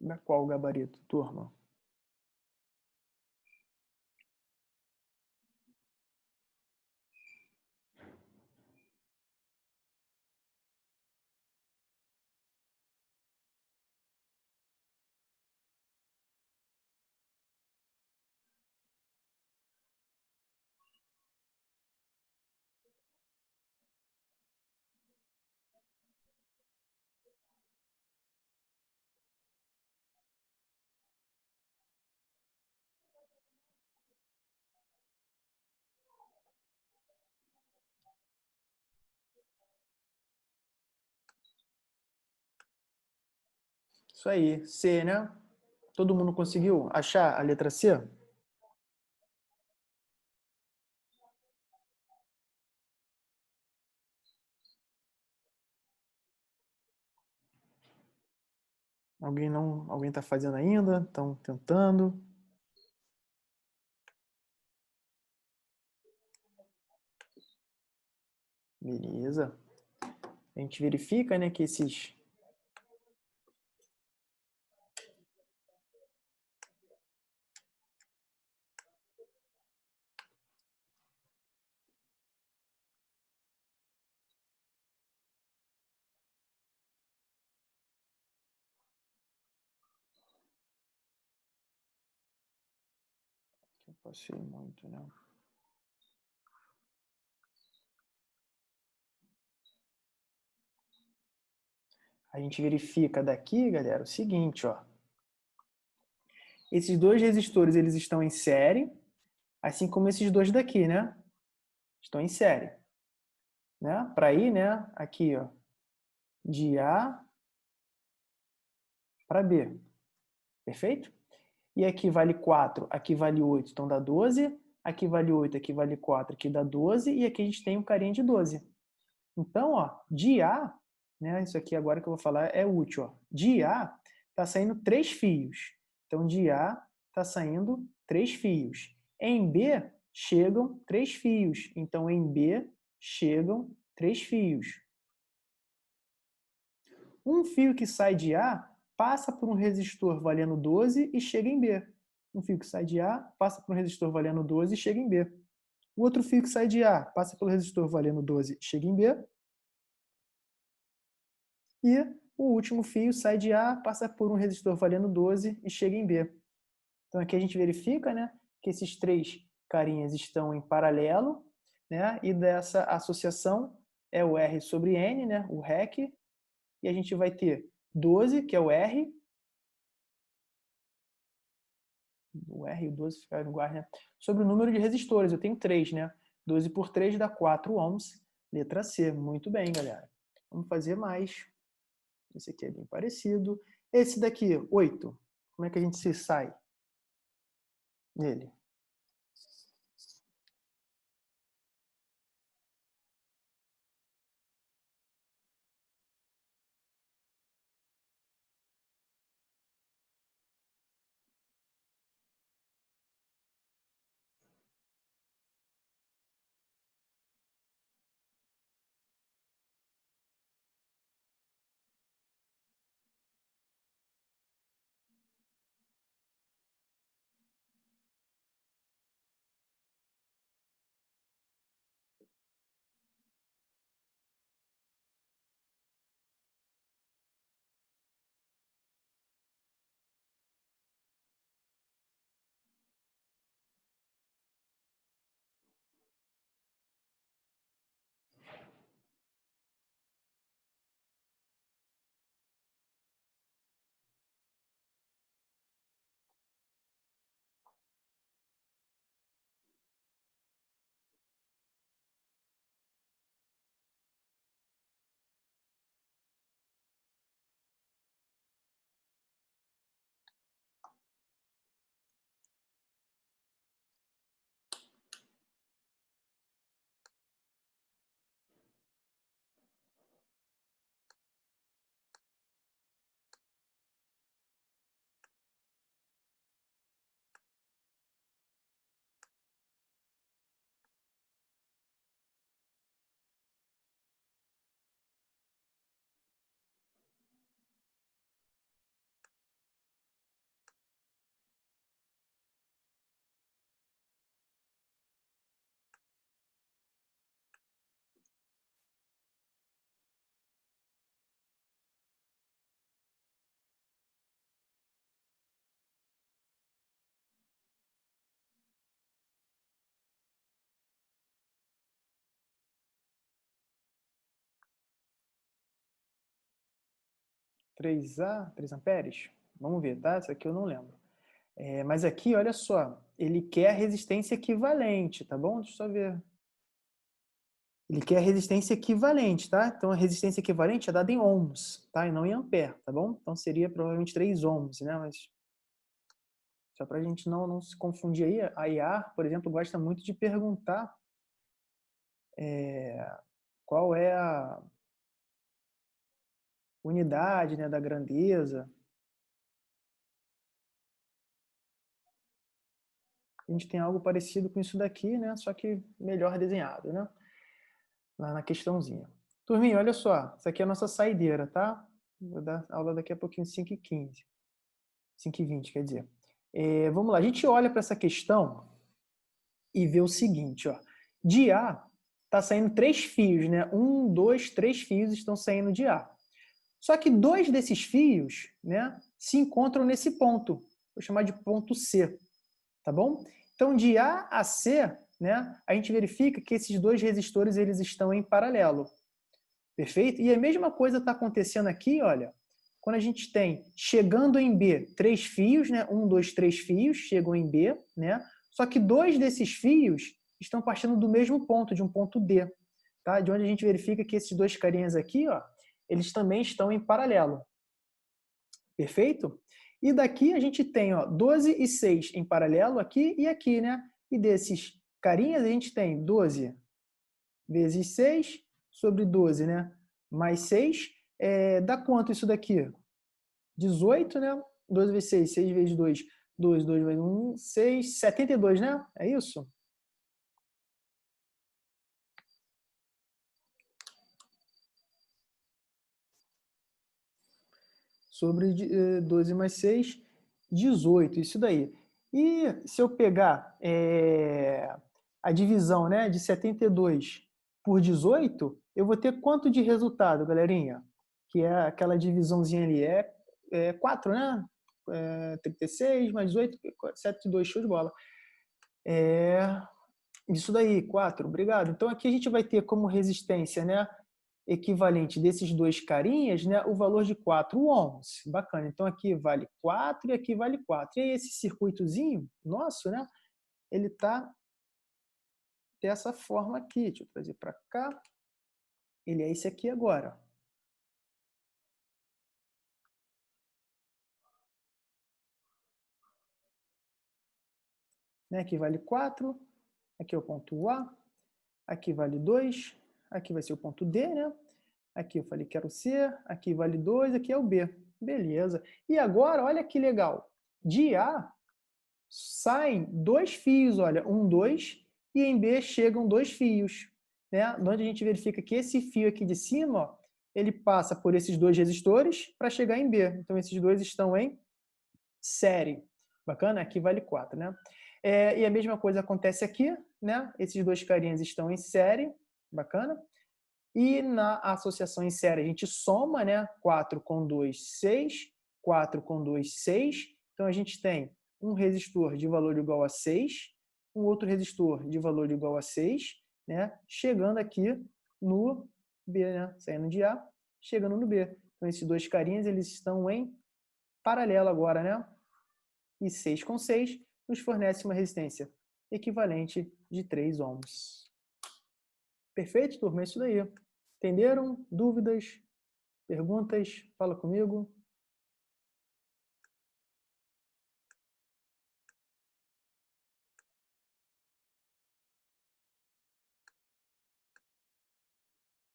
Da qual gabarito, turma? Isso aí, C, né? Todo mundo conseguiu achar a letra C? Alguém não, alguém está fazendo ainda? Estão tentando? Beleza. A gente verifica, né, que esses eu passei muito, né? A gente verifica daqui, galera, o seguinte, ó. Esses dois resistores, eles estão em série, assim como esses dois daqui, né? Estão em série. Né? Para ir, né, aqui, ó, de A para B. Perfeito? E aqui vale 4, aqui vale 8, então dá 12. Aqui vale 8, aqui vale 4, aqui dá 12. E aqui a gente tem um carinha de 12. Então, ó, de A, né? Isso aqui agora que eu vou falar é útil. Ó. De A está saindo 3 fios. Então, de A está saindo 3 fios. Em B chegam 3 fios. Então, em B chegam 3 fios. Um fio que sai de A passa por um resistor valendo 12 e chega em B. Um fio que sai de A passa por um resistor valendo 12 e chega em B. O outro fio que sai de A passa pelo resistor valendo 12 e chega em B. E o último fio sai de A, passa por um resistor valendo 12 e chega em B. Então aqui a gente verifica, né, que esses 3 carinhas estão em paralelo, né, e dessa associação é o R sobre N, né, o REC, e a gente vai ter 12, que é o R e o 12 ficaram iguais, né, sobre o número de resistores. Eu tenho 3, né? 12 por 3 dá 4 ohms. Letra C. Muito bem, galera. Vamos fazer mais. Esse aqui é bem parecido. Esse daqui, 8. Como é que a gente se sai nele? (3A, 3 amperes? Vamos ver, tá? Isso aqui eu não lembro. Mas aqui, olha só, ele quer a resistência equivalente, tá bom? Deixa eu só ver. Ele quer a resistência equivalente, tá? Então a resistência equivalente é dada em ohms, tá? E não em ampere, tá bom? Então seria provavelmente 3 ohms, né? Mas só para a gente não se confundir aí, a IAR, por exemplo, gosta muito de perguntar qual é a unidade, né, da grandeza. A gente tem algo parecido com isso daqui, né? Só que melhor desenhado, né? Lá na questãozinha. Turminha, olha só. Isso aqui é a nossa saideira, tá? Vou dar aula daqui a pouquinho, 5h15. 5h20, quer dizer. Vamos lá. A gente olha para essa questão e vê o seguinte, ó. De A está saindo 3 fios, né? 1, 2, 3 fios estão saindo de A. Só que 2 desses fios, né, se encontram nesse ponto. Vou chamar de ponto C. Tá bom? Então, de A a C, né, a gente verifica que esses 2 resistores eles estão em paralelo. Perfeito? E a mesma coisa está acontecendo aqui, olha, quando a gente tem, chegando em B, 3 fios, né, 1, 2, 3 fios chegam em B, né, só que 2 desses fios estão partindo do mesmo ponto, de um ponto D, tá? De onde a gente verifica que esses 2 carinhas aqui, ó, eles também estão em paralelo. Perfeito? E daqui a gente tem, ó, 12 e 6 em paralelo aqui e aqui, né? E desses carinhas a gente tem 12 vezes 6 sobre 12, né? Mais 6 Dá quanto isso daqui? 18, né? 12 vezes 6, 6 vezes 2, 2 vezes 1, 6, 72, né? É isso? Sobre 12 mais 6, 18, isso daí. E se eu pegar a divisão, né, de 72 por 18, eu vou ter quanto de resultado, galerinha? Que é aquela divisãozinha ali, é 4, né? 36 mais 18, 72, show de bola. Isso daí, 4, obrigado. Então aqui a gente vai ter como resistência, né, equivalente desses dois carinhas, né, o valor de 4 ohms. Bacana. Então aqui vale 4 e aqui vale 4. E aí esse circuitozinho nosso, né, ele tá dessa forma aqui. Deixa eu trazer para cá. Ele é esse aqui agora. Né, aqui vale 4, aqui é o ponto A, aqui vale 2, aqui vai ser o ponto D, né? Aqui eu falei que era o C, aqui vale 2, aqui é o B. Beleza. E agora, olha que legal. De A saem 2 fios, olha, 1, 2, e em B chegam 2 fios. Né? Onde a gente verifica que esse fio aqui de cima, ó, ele passa por esses 2 resistores para chegar em B. Então, esses dois estão em série. Bacana? Aqui vale 4, né? E a mesma coisa acontece aqui, né? Esses dois carinhas estão em série. Bacana? E na associação em série a gente soma, né? 4 com 2, 6. 4 com 2, 6. Então a gente tem um resistor de valor igual a 6, um outro resistor de valor igual a 6, né? Chegando aqui no B, né? Saindo de A, chegando no B. Então esses dois carinhas eles estão em paralelo agora, né? E 6 com 6 nos fornece uma resistência equivalente de 3 ohms. Perfeito, turma? É isso daí. Entenderam? Dúvidas? Perguntas? Fala comigo.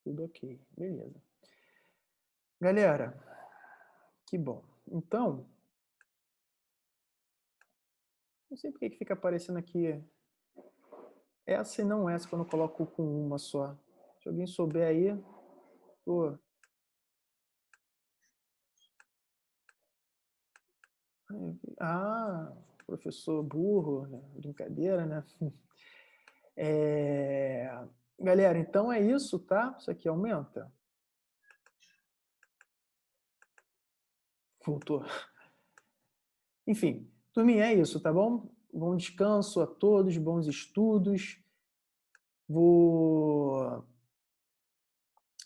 Tudo ok. Beleza. Galera, que bom. Então, não sei por que fica aparecendo aqui essa e não essa quando eu coloco com uma só. Se alguém souber aí, pô. Ah, professor burro, né? Brincadeira, né? Galera, então é isso, tá? Isso aqui aumenta. Voltou. Enfim, turminha, é isso, tá bom? Bom descanso a todos, bons estudos. Vou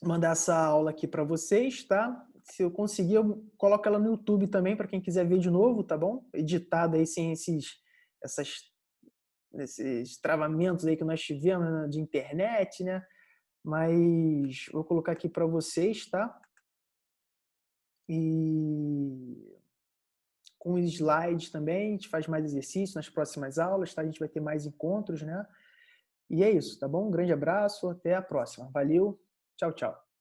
mandar essa aula aqui para vocês, tá? Se eu conseguir, eu coloco ela no YouTube também, para quem quiser ver de novo, tá bom? Editada aí sem esses travamentos aí que nós tivemos, né, de internet, né? Mas vou colocar aqui para vocês, tá? E com os slides também, a gente faz mais exercícios nas próximas aulas, tá? A gente vai ter mais encontros, né? E é isso, tá bom? Um grande abraço, até a próxima. Valeu, tchau, tchau.